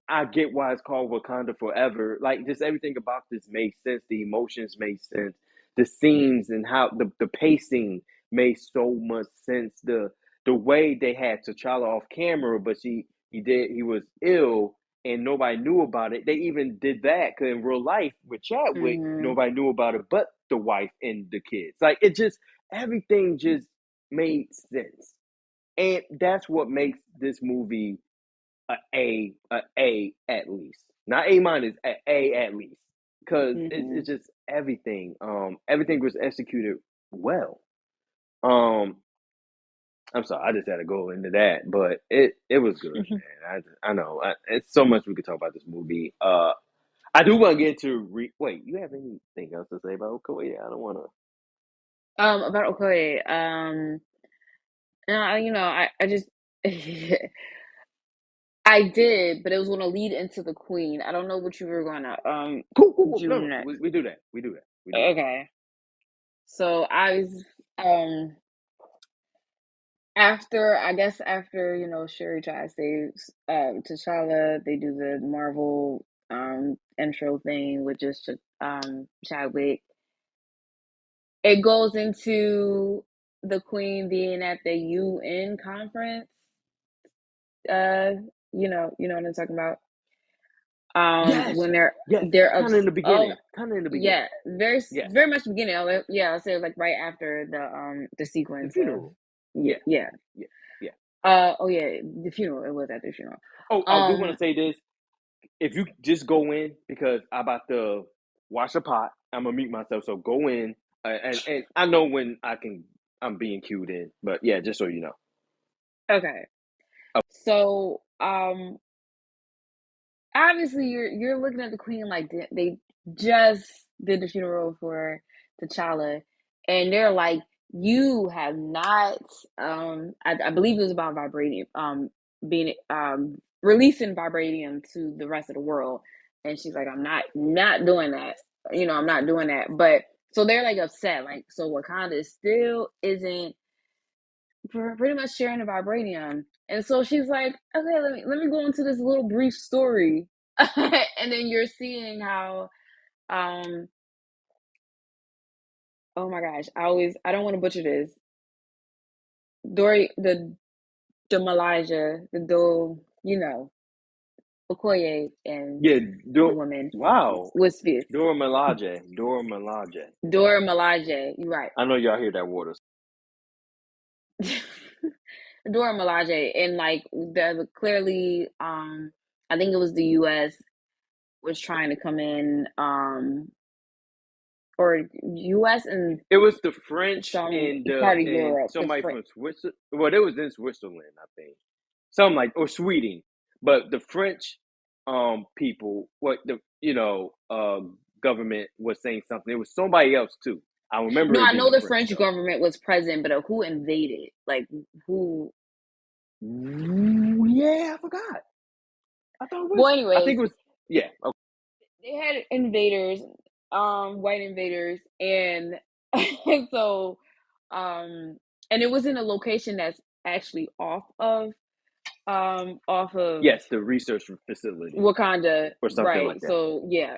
I get why it's called Wakanda Forever. Like just everything about this made sense. The emotions made sense. The scenes and how the pacing made so much sense. The way they had T'Challa off camera, but he was ill and nobody knew about it. They even did that because in real life with Chadwick, hmm nobody knew about it but the wife and the kids. Like it just everything just made sense, and that's what makes this movie a at least, not A minus, a at least, because Hmm. it's just everything. Everything was executed well. Um, I'm sorry, I just had to go into that, but it was good, man. I know it's so much we could talk about this movie. I do want to get to wait. You have anything else to say about Okoye? I don't want to. About Okoye, no, I just I did, but it was gonna lead into the Queen. I don't know what you were gonna Cool, cool, cool. do No, no, next. we do that. We do that. We do that. Okay. So I was um after I guess after, Shuri tries saves T'Challa, they do the Marvel intro thing with just Chadwick. It goes into the Queen being at the UN conference. Uh, you know what I'm talking about. Yes, When they're yes. they're Kind of in ups. the Oh, beginning. Kind of in the beginning. yeah, very Yes. very much beginning. Yeah, I'll say it was like right after the The sequence of funeral. yeah, Yeah, yeah. yeah, yeah. Oh yeah, the funeral. It was at the funeral. Oh, I do want Um, to say this. If you just go in, because I'm about to wash a pot, I'm gonna mute myself. So go in, and I know when I'm being cued in, but yeah, just so you know. okay. Oh, So obviously you're looking at the Queen like they just did the funeral for T'Challa, and they're like, you have not. I believe it was about vibranium. Being releasing vibranium to the rest of the world, and she's like, I'm not doing that. I'm not doing that. But so they're like upset. Like so, Wakanda still isn't pretty much sharing the vibranium. And so she's like, okay, let me go into this little brief story. And then you're seeing how um oh my gosh, I don't want to butcher this. Dory the Malaysia, the do Okoye and yeah. the woman Wow. was fifth. Dora Milaje. Dora Milaje. Dora Milaje, you're right. I know y'all hear that water. Dora Milaje and like clearly I think it was the US was trying to come in or US and It was the French some and part of and Europe. somebody from Switzerland. Well, it was in Switzerland, I think. Something like or Sweden, but the French people, what the government was saying something. It was somebody else too. I remember No, it I being know the the French French though. government was present, but who invaded? Like who? Ooh, yeah, I forgot. I thought it Well, was. I think anyways, it was. Yeah. Okay. they had invaders, white invaders, and and so, um, and it was in a location that's actually off of Yes, the research facility Wakanda, or something like right? that. So yeah,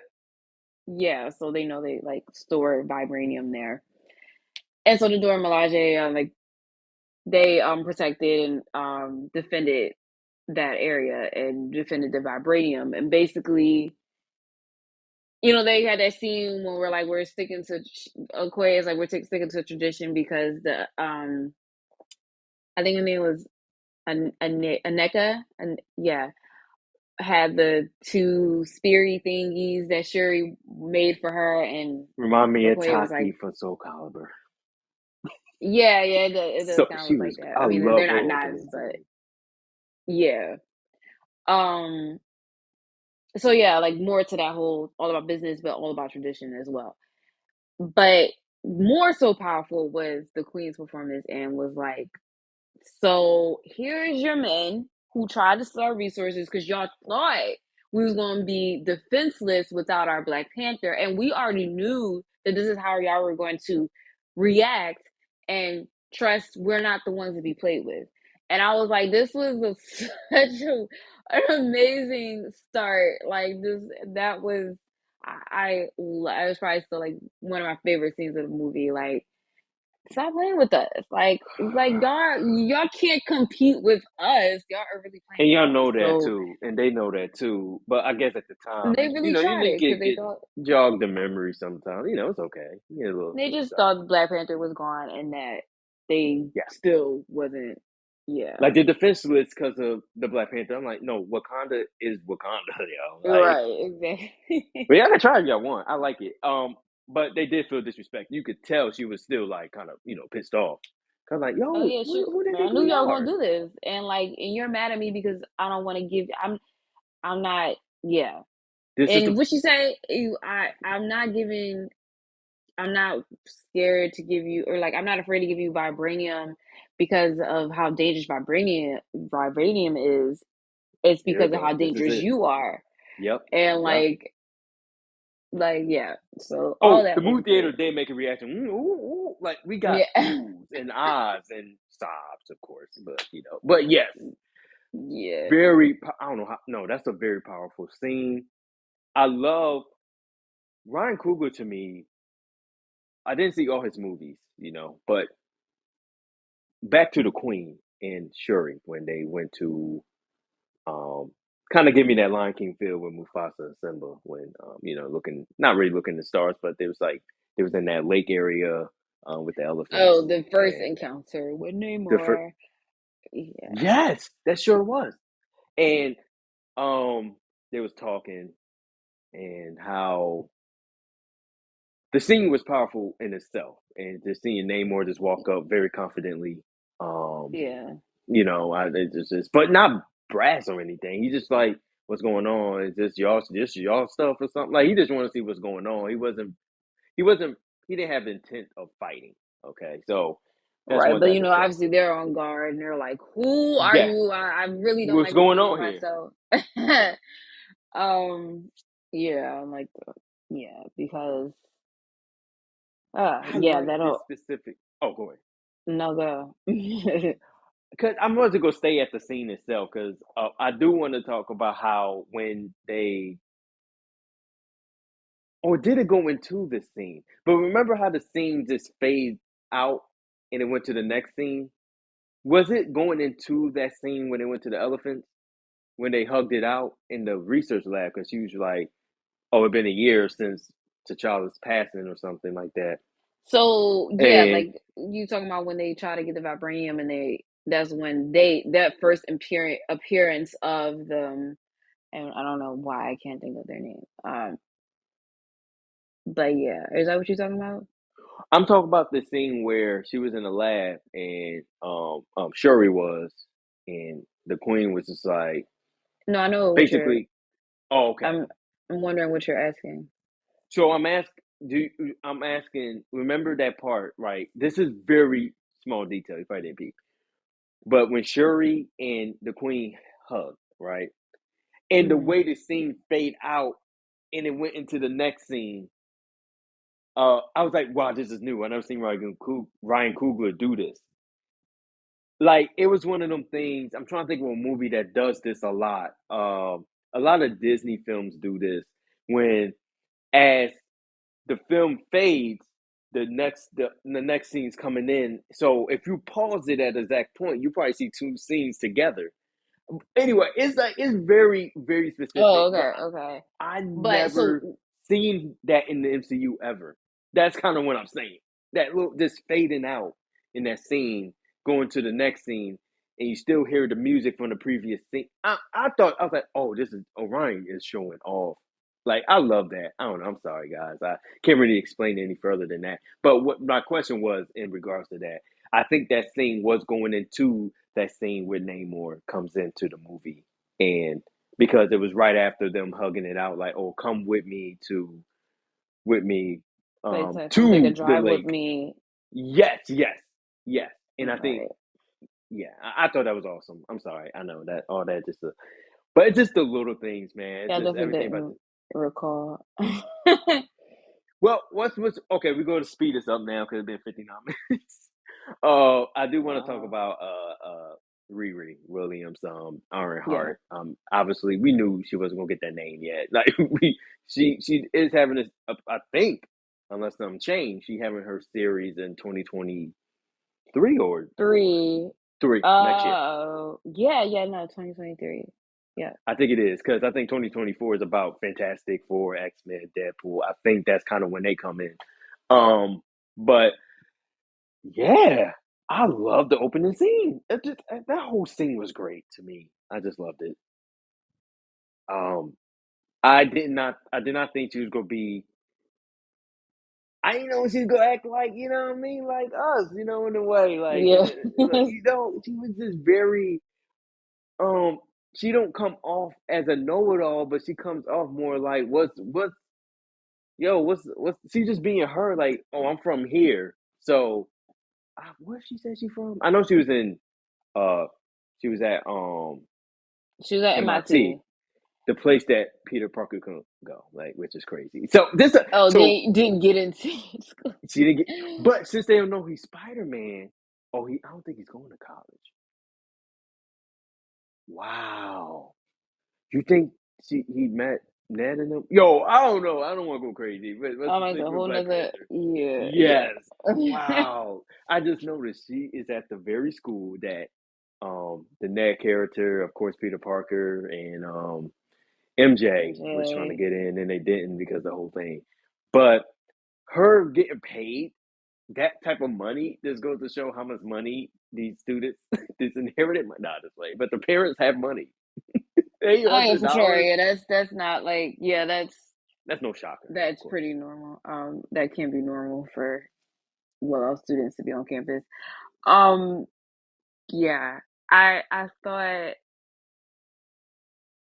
yeah. So they know they like store vibranium there, and so the Dora Milaje, like they protected and defended that area and defended the vibranium, and basically they had that scene when we're sticking to Okoye is like sticking to tradition because the I think her name was Aneka, and yeah, had the two speary thingies that Shuri made for her, and Remind me of Okoye was like, Taki from Soul Calibur. yeah, yeah, it does So kind of she look like was. that. I I mean, love they're her not knives, opening but scene. yeah. Um, so yeah, like more to that whole all about business, but all about tradition as well. But more so powerful was the Queen's performance and was like, so here's your men who tried to steal our resources because y'all thought we was gonna be defenseless without our Black Panther, and we already knew that this is how y'all were going to react and trust we're not the ones to be played with. And I was like, this was such an amazing start. Like this, that was I was probably still like one of my favorite scenes of the movie. Like Stop playing with us. Like y'all can't compete with us. Y'all are really playing And with y'all us. know that So too, and they know that too. But I guess at the time, they really you tried need it to because they get thought jog the memory sometimes. It's okay. You get a they little just excited. thought Black Panther was gone and that they Yeah. still wasn't. Yeah, Like the defense list because of the Black Panther. I'm like, no, Wakanda is Wakanda, yo. Like, right, exactly. but yeah, I can try if y'all want. I like it. But they did feel disrespect. You could tell she was still like kind of, pissed off. Cause like, Oh yo, yeah, she. who they Man, I think knew we y'all were gonna are? do this, and you're mad at me because I don't want to give. I'm not. Yeah, This is and the what you say, I'm not giving. I'm not scared to give you, or like I'm not afraid to give you vibranium because of how dangerous vibranium is. It's There because we of how go. This is dangerous it. you are, Yep. and Yep. like yeah. So all Oh, the that was movie theater great. did make a reaction. Ooh. Like we got Yeah, oohs and ahs and sobs, of course. But but yes, yeah, very. I don't know how. No, that's a very powerful scene. I love Ryan Coogler. To me, I didn't see all his movies, but back to the Queen and Shuri when they went to um kind of give me that Lion King feel with Mufasa and Simba when looking not really looking at the stars, but there was in that lake area with the elephants Oh, the first and encounter with the first, Namor. Yeah. yes, that sure was. And um they was talking and how the scene was powerful in itself, and just seeing Namor just walk up very confidently, um, Yeah. just but not brass or anything. He just like, what's going on? Is this y'all stuff or something? Like he just want to see what's going on. He wasn't, he didn't have the intent of fighting. Okay, so that's Right. one But thing I could tell. obviously they're on guard and they're like, who are Yeah, you? I really don't what's like going repeating on here? myself. um, yeah, I'm like, yeah, because, I yeah, like this that'll, specific. Oh, go ahead. no go. Cause I'm going to go stay at the scene itself, because I do want to talk about how when they, or did it go into the scene? But remember how the scene just fades out and it went to the next scene? Was it going into that scene when they went to the elephants, when they hugged it out in the research lab? Because she was like, "Oh, it's been a year since T'Challa's passing, or something like that." So, yeah, And like you talking about when they try to get the vibranium and that's when that first appearance of them, and I don't know why I can't think of their name. But yeah, is that what you're talking about? I'm talking about the scene where she was in the lab and Shuri was, and the Queen was just like, No, I know what you're. basically, oh, okay. I'm I'm wondering what you're asking. So I'm asking, remember that part, right? This is very small detail, you probably didn't peep. But when Shuri and the Queen hugged, right? And the Hmm. way the scene fade out and it went into the next scene, I was like, wow, this is new. I never seen Ryan Coogler do this. Like it was one of them things. I'm trying to think of a movie that does this a lot. A lot of Disney films do this when, as the film fades, the next scene's coming in. So if you pause it at the exact point, you probably see two scenes together. Anyway, it's like it's very very specific, Oh, but okay, okay. I But so, never seen that in the MCU ever. That's kind of what I'm saying. That little just fading out in that scene, going to the next scene, and you still hear the music from the previous scene. I thought, I was like, oh, this is Orion is showing off. Like I love that. I don't know. I'm sorry, guys. I can't really explain it any further than that. But what my question was in regards to that, I think that scene was going into that scene where Namor comes into the movie, and because it was right after them hugging it out, like, "Oh, come with me, like come take a to the drive with lake." me, Yes. And I think, right? yeah, I thought that was awesome. I'm sorry, I know that all that but it's just the little things, man. It's Yeah, I just definitely everything about didn't recall. Well, what's okay? We're going to speed this up now because it's been 59 minutes. I do want to talk Wow. about Riri Williams, Yeah. Ironheart. Obviously we knew she wasn't gonna get that name yet. Like she is having this. I think unless something changed. She having her series in 2023 or 3. three next year. Yeah, yeah, no, 2023. Yeah. I think it is because I think 2024 is about Fantastic Four, X Men, Deadpool. I think that's kind of when they come in. But yeah, I love the opening scene. That whole scene was great to me. I just loved it. Um, I did not think she was gonna be. I didn't know she was gonna act like you know what I mean, like us, you know, in a way, Yeah. like you know, she was just very um. She don't come off as a know-it-all, but she comes off more like what's yo, what's she just being her, like, oh, I'm from here. So where she said she from? I know she was in uh she was at She was at MIT, MIT. the place that Peter Parker couldn't go, like, which is crazy. So this Oh, so they didn't get into school. she didn't get, but since they don't know he's Spider-Man, oh, I don't think he's going to college. Wow. You think he met Ned and them? Yo, I don't know. I don't want to go crazy, but let's Oh my stick god, a with whole Black nother Panther. yeah, yeah. Yes. Wow. I just noticed she is at the very school that the Ned character, of course, Peter Parker and MJ was trying to MJ. get in, and they didn't because of the whole thing. But her getting paid that type of money just goes to show how much money these students, this inherited, not this way, but the parents have money. Eight Oh yeah, hundred for sure. dollars. Yeah, that's not like yeah, That's no shocker, of that's course. pretty normal. That can be normal for well-off students to be on campus. Um, yeah. I thought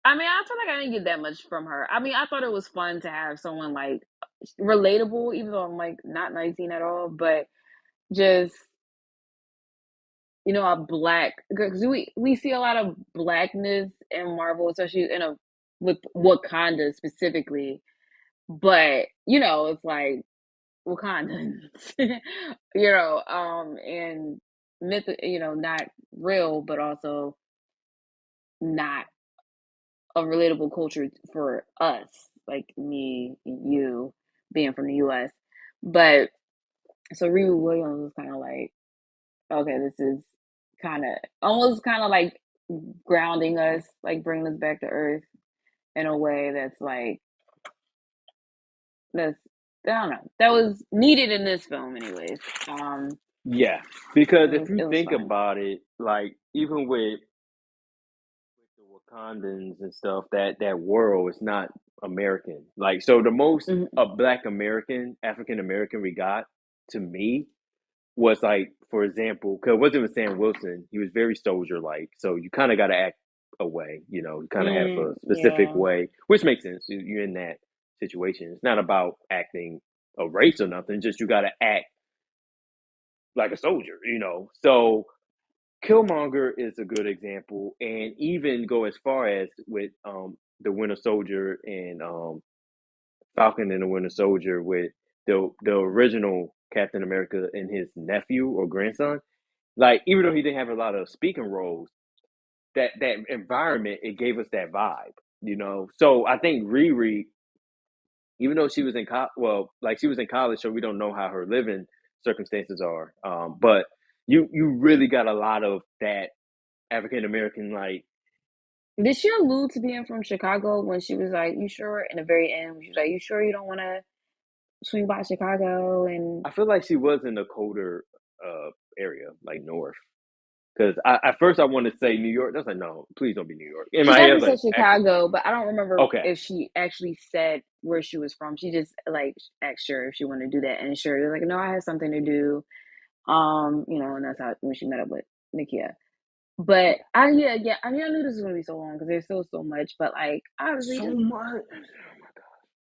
I mean, I feel like I didn't get that much from her. I mean, I thought it was fun to have someone like relatable, even though I'm like not 19 at all, but just a black because we see a lot of blackness in Marvel, especially with Wakanda specifically. But it's like Wakandans, and myth, not real, but also not a relatable culture for us, like me, you, being from the U.S. But so Riri Williams was kind of like, okay, this is kind of almost kind of like grounding us, like bringing us back to earth in a way that's like that's I don't know that was needed in this film, anyways. Yeah, because It if was you it was think fun. about it, like even with the Wakandans and stuff, that world is not American. Like, so the most Mhm. a Black American, African American we got, to me, was like, for example, because it wasn't with Sam Wilson, he was very soldier like. So you kind of got to act a way, you kind of have a specific Yeah. way, which makes sense. You're in that situation. It's not about acting a race or nothing. Just you got to act like a soldier. So Killmonger is a good example, and even go as far as with the Winter Soldier and Falcon and the Winter Soldier with the original Captain America and his nephew or grandson. Like, even though he didn't have a lot of speaking roles, that environment, it gave us that vibe. So I think Riri, even though she was in well, like, she was in college, so we don't know how her living circumstances are. But you really got a lot of that African American, like, Did she allude to being from Chicago when she was like, "You sure?" In the very end, when she was like, "You sure you don't want to swing by Chicago?" And I feel like she was in a colder area, like north. Because at first I wanted to say New York. I was like, no, please don't be New York. In she my head, I definitely was said like, actually, Chicago, but I don't remember okay, if she actually said where she was from. She just like asked her if she wanted to do that, and sure, was like, "No, I have something to do." And that's how when she met up with Nikia. But I mean, I knew this was gonna be so long because there's still so much. But like, obviously, so just much.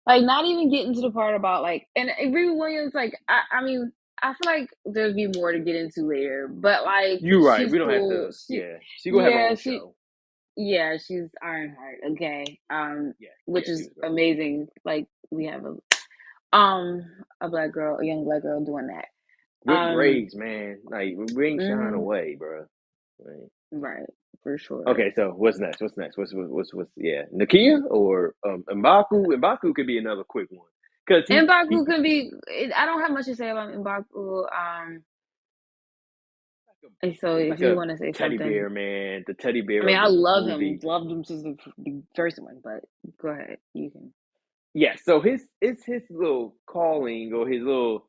like not even getting to the part about like, and Riri Williams, like, I mean, I feel like there'd be more to get into later. But like, You're right. she's We don't have cool. to. Yeah, she gonna have her Yeah, own she, show. yeah, she's Ironheart. Okay, Yeah, which yeah, she is was great. amazing. Like we have a black girl, a young black girl doing that. With Um, braids, man. Like, we ain't shying mhm, away, bro. Right. right, for sure. Okay, so what's next? What's next? What's yeah, Nakia or Mbaku? Mbaku could be another quick one because he M'Baku can be. I don't have much to say about M'Baku. And so he's if like you a want to say teddy something, bear, man, the teddy I bear mean, of I the love him. movie. Loved him since the first one. But go ahead, you can. Yeah, so his little calling or his little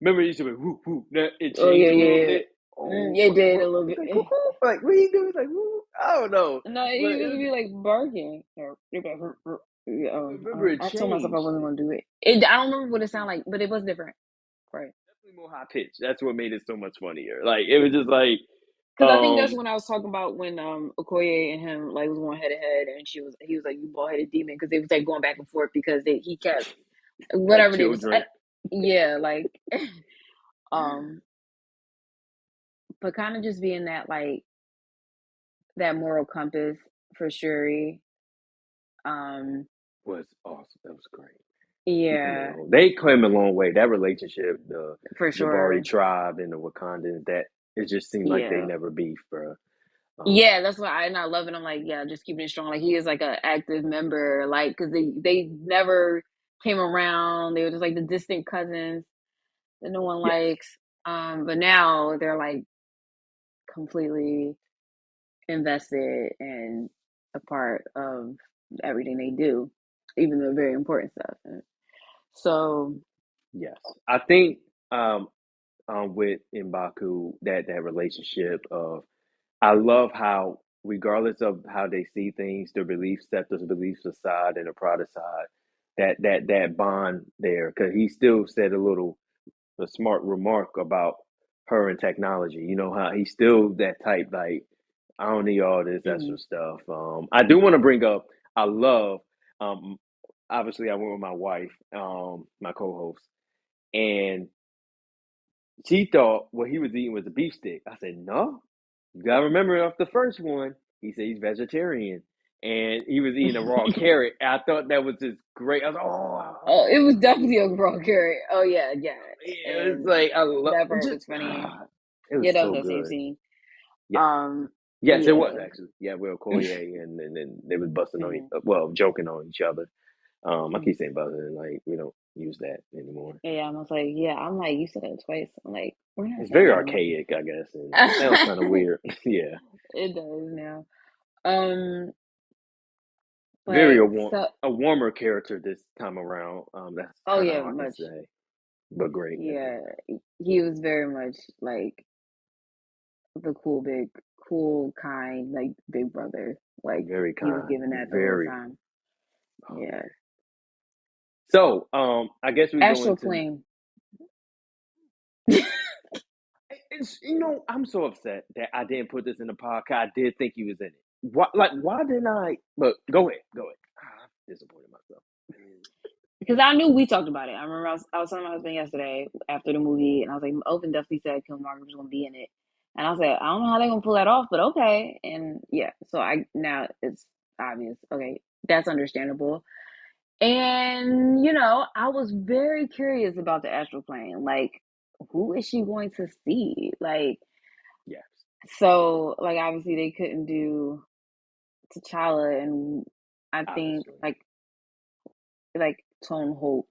remember he used to be whoo whoo that it Oh yeah, changed a yeah, little yeah. bit. Oh, Yeah, it did a little it's bit. like cuckoo, like what he do? Like whoo, I don't know, No, but he it was was, be like barking. Or, yeah, I remember it I told myself I changed. wasn't gonna do it. I don't remember what it sounded like, but it was different, right? Definitely more high pitch. That's what made it so much funnier. Like it was just like Because I think that's um when I was talking about when Okoye and him like was going head to head, and he was like you bald headed demon because they was like going back and forth because he kept had whatever they was. children. Yeah, like um, but kind of just being that like that moral compass for Shuri. Um, Was awesome. That was great. He come a yeah, long. They came a long way. That relationship, the for Jabari sure. tribe and the Wakandans, that it just seemed like they Yeah. never beef, bro. Um, Yeah, that's why and I love it. I'm like, yeah, just keeping it strong. Like he is like an active member, like because they never came around. They were just like the distant cousins that no one yes, likes. But now they're like completely invested and a part of everything they do, even the very important stuff. And so, yes. I think um, with M'Baku, that relationship of I love how regardless of how they see things, their beliefs, set those beliefs aside and the pride aside, that bond there, because he still said a smart remark about her and technology. You know how he's still that type like I don't need all this extra mhm, stuff. I do want to bring up I love um obviously I went with my wife, my co-host, and she thought what he was eating was a beef stick. I said, no, you gotta remember off the first one, he said he's vegetarian. And he was eating a raw carrot. I thought that was just great. I was like, oh, it was oh, definitely a raw carrot. Oh yeah, yeah, it was and like I love that part just was funny. it Yeah, was that was so that same good. scene. Yes. Um, Yes, it was yeah. actually. Yeah, Will Okoye and then they was busting on, Mhm, well, joking on each other. I mhm. keep saying busting, like we don't use that anymore. Yeah, I was like, yeah, I'm like, you said that twice. I'm like, we're not It's saying very that anymore. archaic, I guess, and it sounds kind of weird. Yeah, It does now. Um, very but so, a warmer character this time around. That's oh kind of yeah, hard to much. say, but great at the Yeah, end. he was very much like the cool, kind, like big brother. Like Very he was kind, giving that the whole very. time. Oh Yeah. man. So, I guess we go Astral into. Plane. It's I'm so upset that I didn't put this in the podcast. I did think he was in it. Why didn't I? But go ahead, go ahead. I'm disappointed myself. Because I knew we talked about it. I remember I was telling my husband yesterday after the movie, and I was like, Open definitely said Killmonger was going to be in it. And I said, I don't know how they're going to pull that off, but okay. And yeah, so now it's obvious. Okay, that's understandable. And, I was very curious about the astral plane. Like, who is she going to see? Like, Yes, so, like, obviously they couldn't do T'Challa. And I think, obviously. like Tone hoped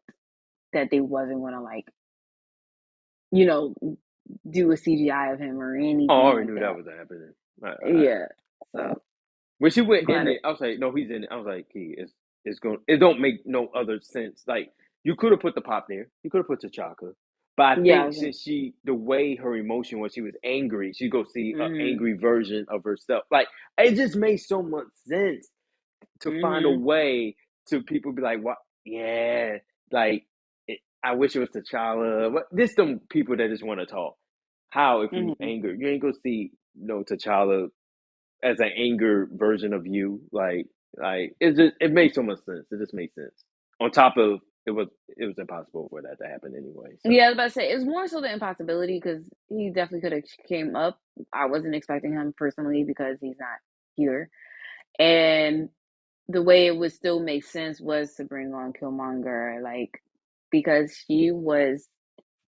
that they wasn't going to, like, you know, do a CGI of him or Oh, I anything already like knew that that. was happening. Yeah. So, When she went in but it, I was like, no, he's in it. I was like, it's going. It don't make no other sense. Like you could have put the pop there. You could have put T'Chaka. But I yeah, I think was like, since the way her emotion was, she was angry. She go see an mm-hmm, angry version of herself. Like it just made so much sense to find a mm-hmm, way to people be like, what? Yeah, like I wish it was T'Challa. But this them people that just want to talk. How if you mm-hmm. anger, you ain't gonna see T'Challa as an anger version of you. Like it made so much sense. It just made sense. On top of it was impossible for that to happen anyway. Yeah, I So was about to say it's more so the impossibility because he definitely could have came up. I wasn't expecting him personally because he's not here, and the way it would still make sense was to bring on Killmonger, like because he was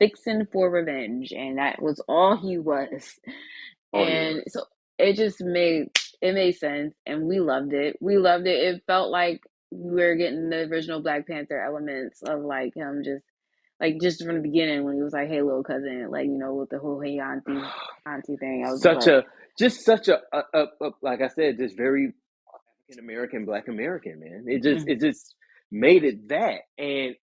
fixing for revenge, and that was all he was. all he And was. so it just made sense, and we loved it. We loved it. It felt like we're getting the original Black Panther elements of like him just from the beginning when he was like, "Hey, little cousin," like with the whole "Hey, auntie" thing. I was just Such like, a just such a like I said, just very African American, Black American, man. mm, It just made it that. And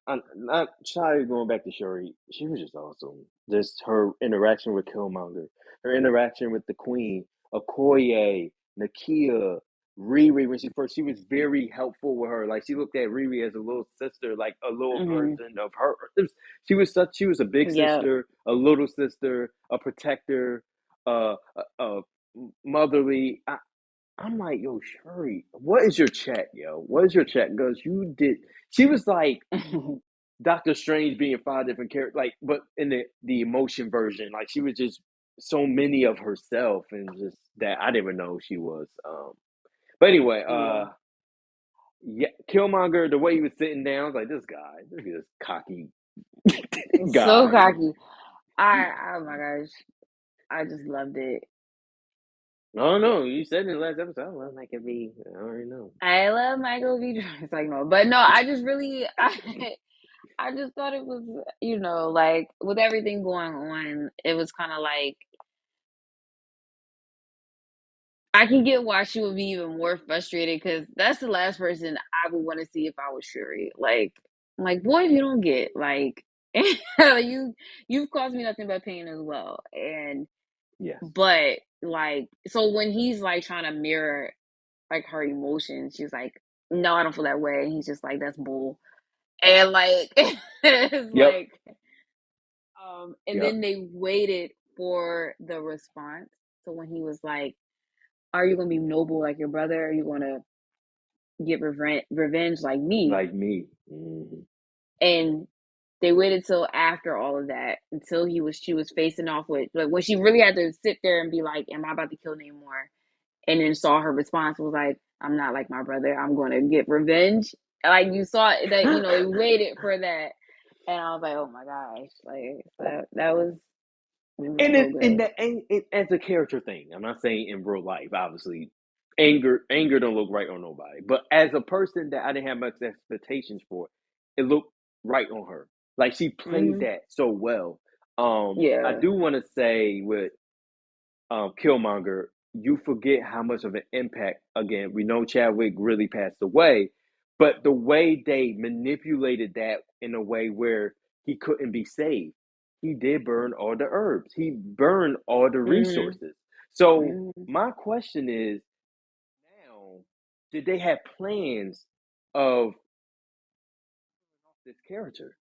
I'm not shy going back to Shuri. She was just awesome. Just her interaction with Killmonger, her interaction with the Queen, Okoye, Nakia, Riri. When she was very helpful with her. Like she looked at Riri as a little sister, like a little mm-hmm, version of her. She was a big yeah, sister, a little sister, a protector, motherly. I'm like, yo, Shuri, what is your check, yo? What is your check? Because you did. She was like Doctor Strange being five different characters, like, but in the emotion version, like she was just so many of herself, and just that I didn't even know she was. But anyway, yeah, yeah, Killmonger, the way he was sitting down, I was like, this guy, look at this cocky so guy. cocky. Oh my gosh, I just loved it. Oh no, you said in the last episode, I love Michael B. I already know. I love Michael B. Jordan. It's like no, but no, I just really, I just thought it was, like with everything going on, it was kind of like I can get why she would be even more frustrated because that's the last person I would want to see if I was Shuri. Like, I'm like, boy, if you don't get like, you've caused me nothing but pain as well. And Yes. but like, so when he's like trying to mirror like her emotions, she's like, no, I don't feel that way. And he's just like, that's bull. And like, it's Yep. like, and Yep. then they waited for the response. So when he was like, are you gonna be noble like your brother? Or are you gonna get revenge like me? Like me. Mhm. And they waited till after all of that, until she was facing off with like when she really had to sit there and be like, am I about to kill Namor? And then saw her response was like, I'm not like my brother. I'm going to get revenge. Like you saw that, they waited for that, and I was like, oh my gosh, like that was it was And so in good. that as a character thing, I'm not saying in real life. Obviously, anger don't look right on nobody. But as a person that I didn't have much expectations for, it looked right on her. Like she played Hmm. that so well. I Yeah. do want to say with Killmonger, you forget how much of an impact. Again, we know Chadwick really passed away, but the way they manipulated that in a way where he couldn't be saved, he did burn all the herbs. He burned all the Hmm. resources. So Hmm. my question is now, did they have plans of this character?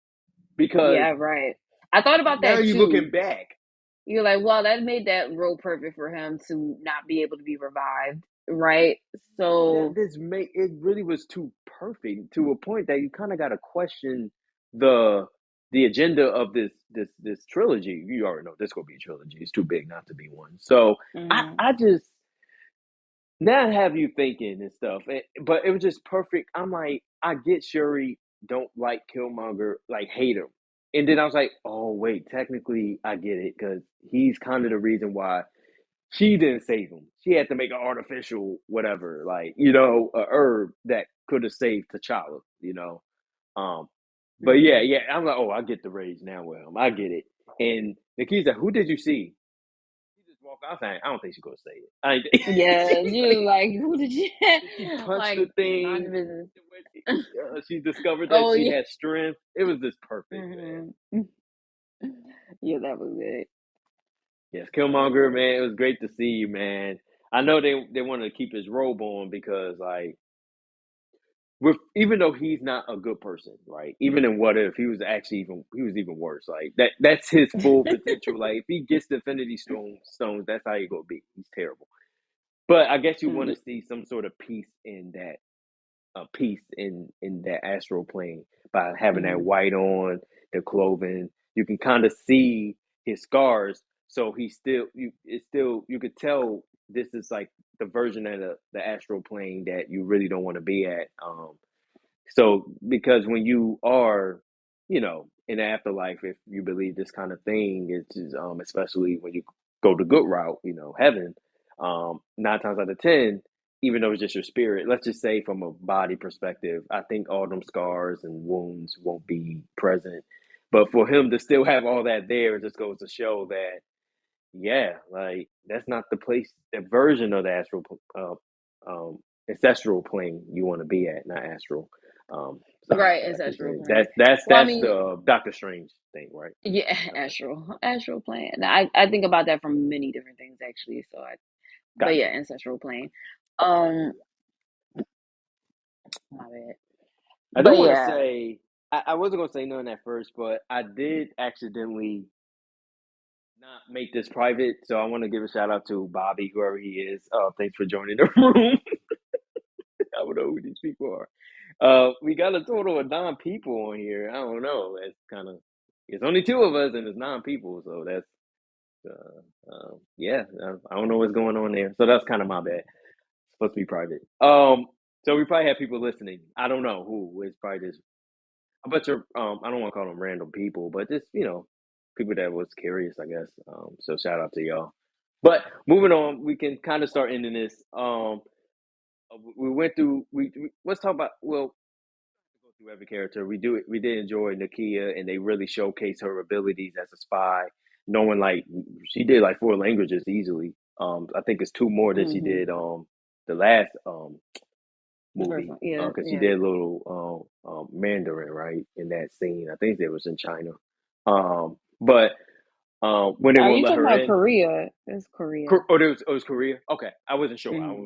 Because Yeah. Right. I thought about now that you're looking too. back. You're like, well, that made that role perfect for him to not be able to be revived, right? That So, this made it really was too perfect to a point that you kind of got to question the the agenda of this trilogy. You already know this gonna be a trilogy. It's too big not to be one. So mhm. I just now have you thinking and stuff. But it was just perfect. I'm like, I get Shuri don't like Killmonger, like hate him. And then I was like, oh wait, technically I get it because he's kind of the reason why she didn't save him. She had to make an artificial whatever, like a herb that could have saved T'Challa. Um, but yeah, Mhm. yeah, I'm like, oh, I get the rage now with him. I get it. And Nikki's like, who did you see? She just walked out saying, I don't think she's gonna say it. I ain't Yeah, she's like, you like who did you she punched the like mind thing. your business. She discovered that Oh she yeah. had strength. It was just perfect, man. Hmm. Yeah, that was good. Yes, That was Killmonger, good. man, it was great to see you, man. I know they wanted to keep his robe on because like with even though he's not a good person, right? Even in What If, he was even worse. Like that's his full potential. Like if he gets the Infinity stones, that's how he gonna be. He's terrible. But I guess you want Mm, to see some sort of peace in that peace in that astral plane by having that mhm, white on, the clothing. You can kind of see his scars. So he still it's still you could tell this is like the version of the astral plane that you really don't want to be at. So because when you are, in the afterlife, if you believe this kind of thing, it's just, especially when you go the good route, heaven, 9 times out of 10. even though it's just your spirit, let's just say from a body perspective, I think all them scars and wounds won't be present. But for him to still have all that there, it just goes to show that, yeah, like that's not the place, the version of the ancestral plane you want to be at, not astral. Sorry Right, for that. ancestral plane. Well, I That's mean, the Doctor Strange thing, right? yeah, Okay, astral plane. Now, I think about that from many different things actually. But yeah, gotcha. ancestral plane. Um, my bad. I do But want to yeah, say I wasn't gonna say none at first, but I did accidentally not make this private, so I want to give a shout out to Bobby, whoever he is. Thanks for joining the room. I don't know who these people are. We got a total of 9 people on here. I don't know. That's kind of, it's only 2 of us and it's 9 people, so that's yeah. I don't know what's going on there, so that's kind of my bad. It's supposed to be private. So we probably have people listening. I don't know who. It's probably just a bunch of I don't want to call them random people, but just people that was curious, I guess. So shout out to y'all. But moving on, we can kind of start ending this. We went through. Let's talk about. Well, go through every character. We did enjoy Nakia, and they really showcase her abilities as a spy. Knowing like she did like 4 languages easily. I think it's 2 more that she hmm did. The last the first movie one, yeah, because she yeah. did a little Mandarin right in that scene. I think it was in China. But when they Are won't you let talking her about in, Korea? It's Korea. it was Korea. Okay, I wasn't sure. hmm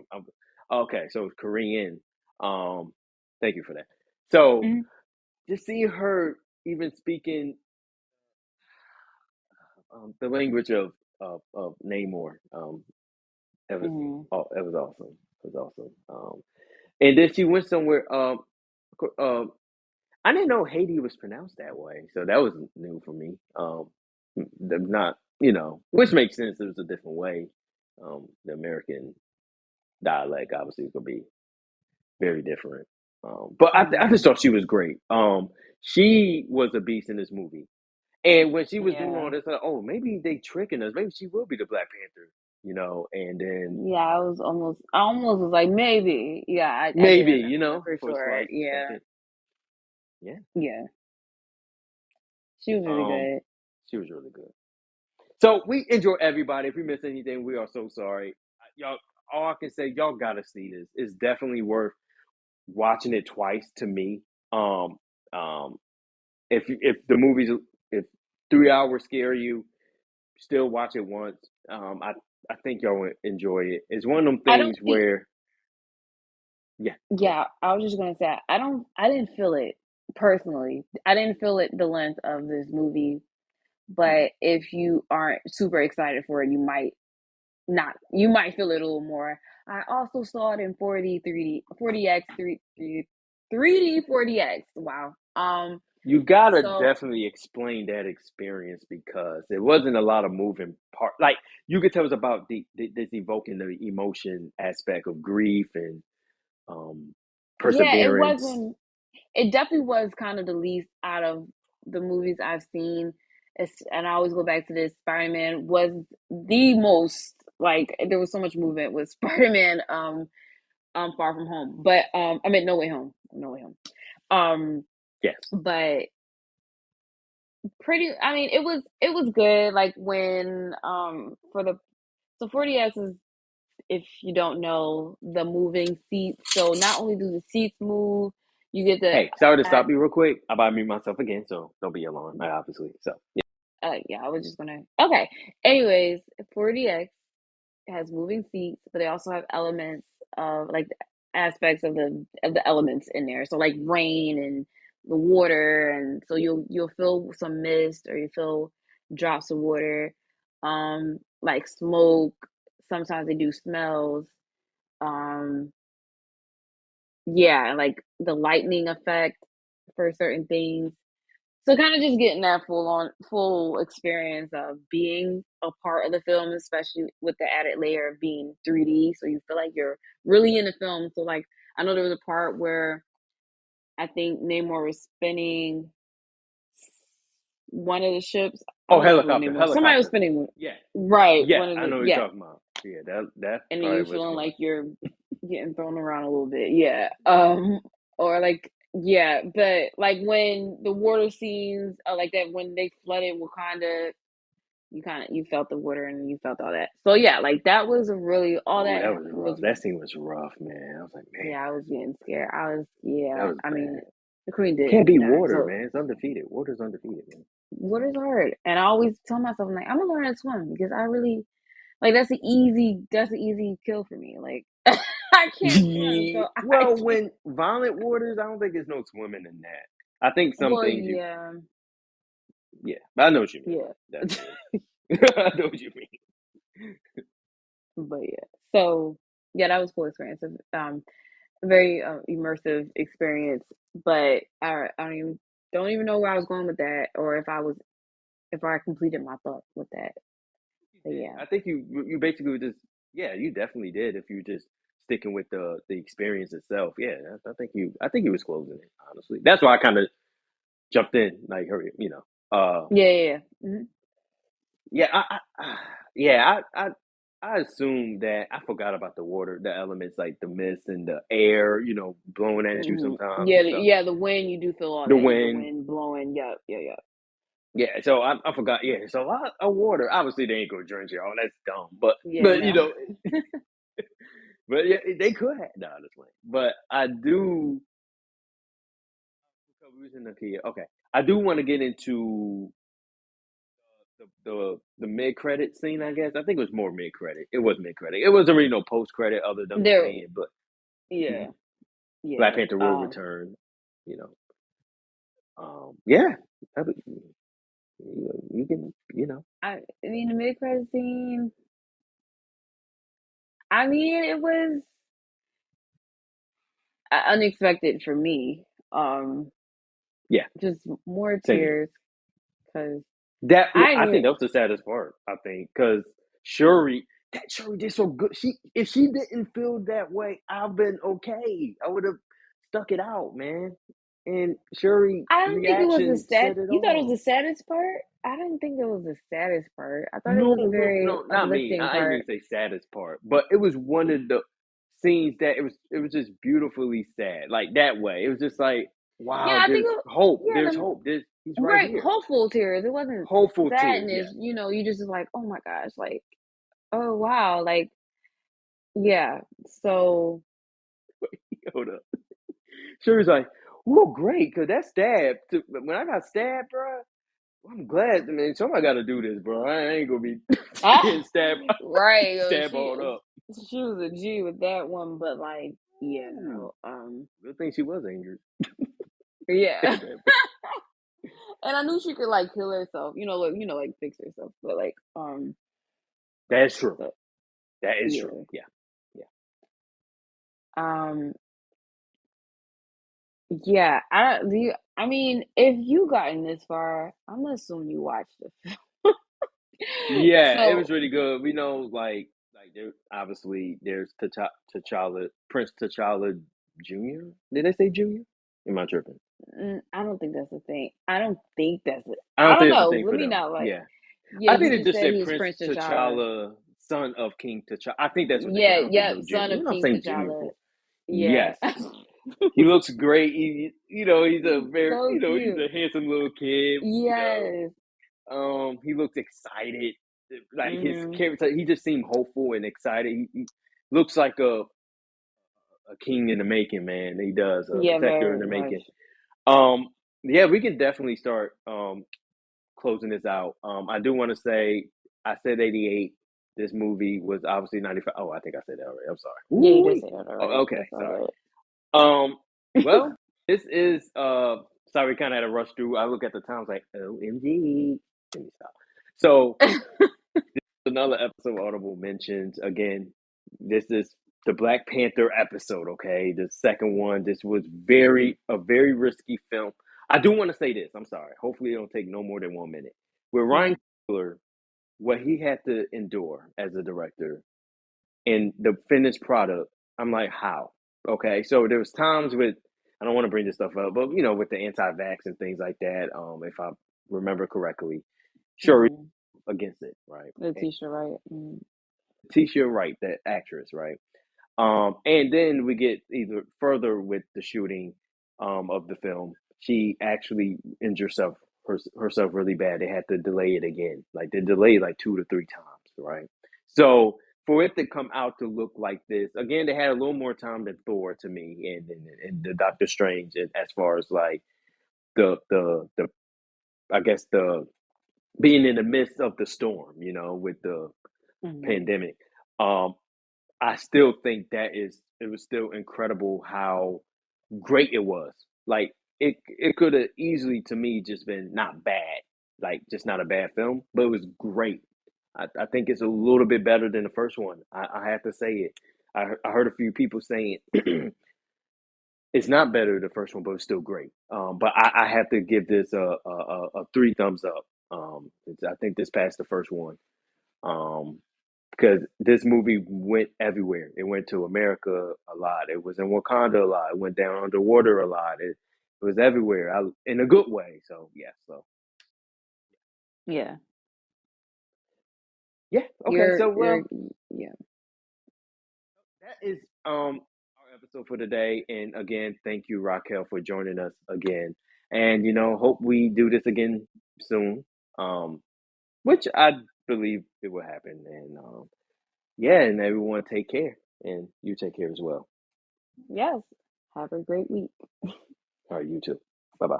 Okay, so it's Korean. Thank you for that. So hmm just seeing her even speaking the language of Namor, that was hmm that was awesome. It was awesome. And then she went somewhere. I didn't know Haiti was pronounced that way, so that was new for me. Not which makes sense. It was a different way. The American dialect obviously is gonna be very different. But I hmm just thought she was great. She was a beast in this movie, and when she was doing all Yeah. this, like, oh, maybe they tricking us. Maybe she will be the Black Panther, And then Yeah, I almost was like, maybe. Yeah, I did maybe in that moment for for a sure. slight Yeah. second, yeah. Yeah. She was really Um, good. she was really good. So we enjoy everybody. If we miss anything, we are so sorry. Y'all, all I can say, y'all gotta see this. It's definitely worth watching it twice to me. Um, um, if the movies if 3 hours scare you, still watch it once. I think y'all would enjoy it. It's one of them I don't things think where yeah, go ahead. Yeah, I was just gonna say I didn't feel it personally. I didn't feel it the length of this movie, Mhm. but if you aren't super excited for it, you might feel it a little more. I also saw it in 4D, 3D, 40x, 3D, 40x. Wow. You gotta So definitely explain that experience because there wasn't a lot of moving part. Like you could tell it's about this evoking the emotion aspect of grief and um, yeah, perseverance. it definitely was kind of the least out of the movies I've seen. And I always go back to this. Spider-Man was the most like there was so much movement with Spider-Man. Far From Home, but I meant No Way Home, No Way Home. Um, Yes. but pretty. I mean, it was good. Like when for the so 40X is, if you don't know, the moving seats. So not only do the seats move, you get the Hey, sorry to stop you real quick. I about to mute myself again, so don't be alarmed. Obviously, so yeah. yeah, I was just gonna. Okay. Anyways, 4DX has moving seats, but they also have elements of like aspects of the elements in there. So like rain and the water, and so you'll feel some mist or you feel drops of water. Like smoke. Sometimes they do smells. Um, yeah, like the lightning effect for certain things. So kind of just getting that full experience of being a part of the film, especially with the added layer of being 3D, so you feel like you're really in the film. So like I know there was a part where I think Namor was spinning one of the ships. I Oh, don't know if it was helicopter, Namor. Somebody was helicopter. spinning Yeah, right yeah. one of I the know what you're yeah, talking about. Yeah, that and then probably you was feeling fun. like you're getting thrown around a little bit. Yeah. Or like yeah, but like when the water scenes, like that when they flooded Wakanda, you felt the water and you felt all that. So yeah, like that was a really all Oh, that that was rough. was That scene was rough, man. I was like, man, yeah, I was getting scared. I was that yeah, was I mean bad. the Queen did, Can't be you know, water, so man. It's undefeated. Water's undefeated, water's hard. And I always tell myself I'm like, I'm gonna learn how to swim because I really like that's an easy kill for me. Like I can't swim, man. so I Well, can't when violent waters, I don't think there's no swimming in that. I think some well things you, yeah. yeah. I know what you mean, Yeah. though. Definitely. I know what you mean. But yeah. So yeah, that was cool experience. Very immersive experience. But I don't even know where I was going with that, or if I completed my thought with that. You But did. yeah, I think you basically were just yeah, you definitely did if you just sticking with the experience itself. Yeah, I think you was closing it, honestly. That's why I kind of jumped in, like hurry, yeah, yeah. Yeah. yeah, yeah, I assume that I forgot about the water, the elements like the mist and the air, blowing at you sometimes Yeah, and stuff. yeah. The wind, you do feel all The that. The wind, wind blowing. Yeah, yeah, yeah. yeah. So I forgot. Yeah, it's a lot of water. Obviously, they ain't gonna drink you. Oh, that's dumb. But Yeah, but no. but yeah, they could have. No, just playing. But I do. We was in the key. Okay, I do want to get into the mid credit scene. I guess I think it was more mid credit. It was mid credit. It wasn't really no post credit other than them There. saying, but Yeah, mhm, Black yeah. Panther will return. You know, yeah. You can, I mean the mid credit scene. I mean it was unexpected for me. Um, yeah. just more Same here. tears because I I think knew that was the saddest part. I think because Shuri, that Shuri did so good. If she didn't feel that way, I've been okay. I would have stuck it out, man. And Shuri I don't think it was the reaction sad. set it You thought it was off. the saddest part? I didn't think it was the saddest part. I thought it No, was a no, very no, not me. uplifting I didn't part. mean to say saddest part, but it was one of the scenes that it was just beautifully sad, like that way. It was just like, Yeah, wow, I think there's hope. yeah, There's hope. He's right right, here. hopeful tears. It wasn't Hopeful tears. sadness. Yes. You just like, oh my gosh, like, oh wow, like, yeah. So Hold up. Shuri's like, "Whoa, great, cause that stab. When I got stabbed, bro, I'm glad. Man, somebody got to do this, bro. I ain't gonna be ah, getting stabbed, right. stabbed all up. She was a G with that one, but like, yeah, Ooh, no, good thing she was injured. yeah. And I knew she could like kill herself, like fix herself. But like, That's true. so That is true. yeah. Yeah, yeah. Um, yeah. I mean, if you gotten this far, I'm gonna assume you watched it. Yeah, it was So really good. We know, like there obviously there's T'Challa, Prince T'Challa Junior. Did they say Junior? Am I tripping? I don't think that's the thing. I don't think that's it. I I don't don't think it's a know. thing Let for me them. not like. Yeah, Yeah, I you think they just just said said he's Prince Prince T'Challa. T'Challa, son of King T'Challa. I think that's what they said. Yeah, I don't think yeah, no son Junior. of We're not King saying Junior T'Challa. for. Yeah. Yes, he looks great. He's a He's very, so he's cute. a handsome little kid. Yes. He looks excited. Like his Hmm. character, he just seemed hopeful and excited. He looks like a king in the making, man. He does a Yeah, protector in very the much. making. Um, yeah, we can definitely start closing this out. I do want to say I said 88. This movie was obviously 95. Oh, I think I said that already. I'm sorry. Yeah, you did Ooh. say that Oh, already. okay, That's all sorry. right. Well, this is sorry, we kind of had to rush through. I look at the time, I was like, OMG. Let me stop. So another episode of Audible mentions again. This is the Black Panther episode. Okay, the second one. This was a very risky film. I do want to say this. I'm sorry. Hopefully, it don't take no more than 1 minute. With Hmm. Ryan Coogler, what he had to endure as a director and the finished product, I'm like, how? Okay, so there was times with I don't want to bring this stuff up, but with the anti-vax and things like that. If I remember correctly, sure Hmm. against it, right? Letitia, right? Mm. Tisha Wright, that actress, right? And then we get either further with the shooting of the film. She actually injured herself really bad. They had to delay it again. Like they delayed like 2 to 3 times, right? So for it to come out to look like this again, they had a little more time than Thor to me, and the Doctor Strange, as far as like the I guess the being in the midst of the storm, with the Hmm. pandemic. Um, I still think it was still incredible how great it was. Like it could have easily to me just been not bad, like just not a bad film, but it was great. I think it's a little bit better than the first one. I have to say it. I heard a few people saying it's not better than the first one, but it's still great. But I have to give this a 3 thumbs up. I think this passed the first one. Um, because this movie went everywhere. It went to America a lot. It was in Wakanda a lot. It went down underwater a lot. It was everywhere, in a good way. So yeah, Yeah. yeah. Okay, You're so you're well, yeah. that is our episode for today. And again, thank you, Raquel, for joining us again. And hope we do this again soon. Um, which I believe it will happen. And yeah, and everyone take care, and you take care as well. Yes. Have a great week. All right, you too. Bye bye.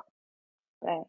Bye.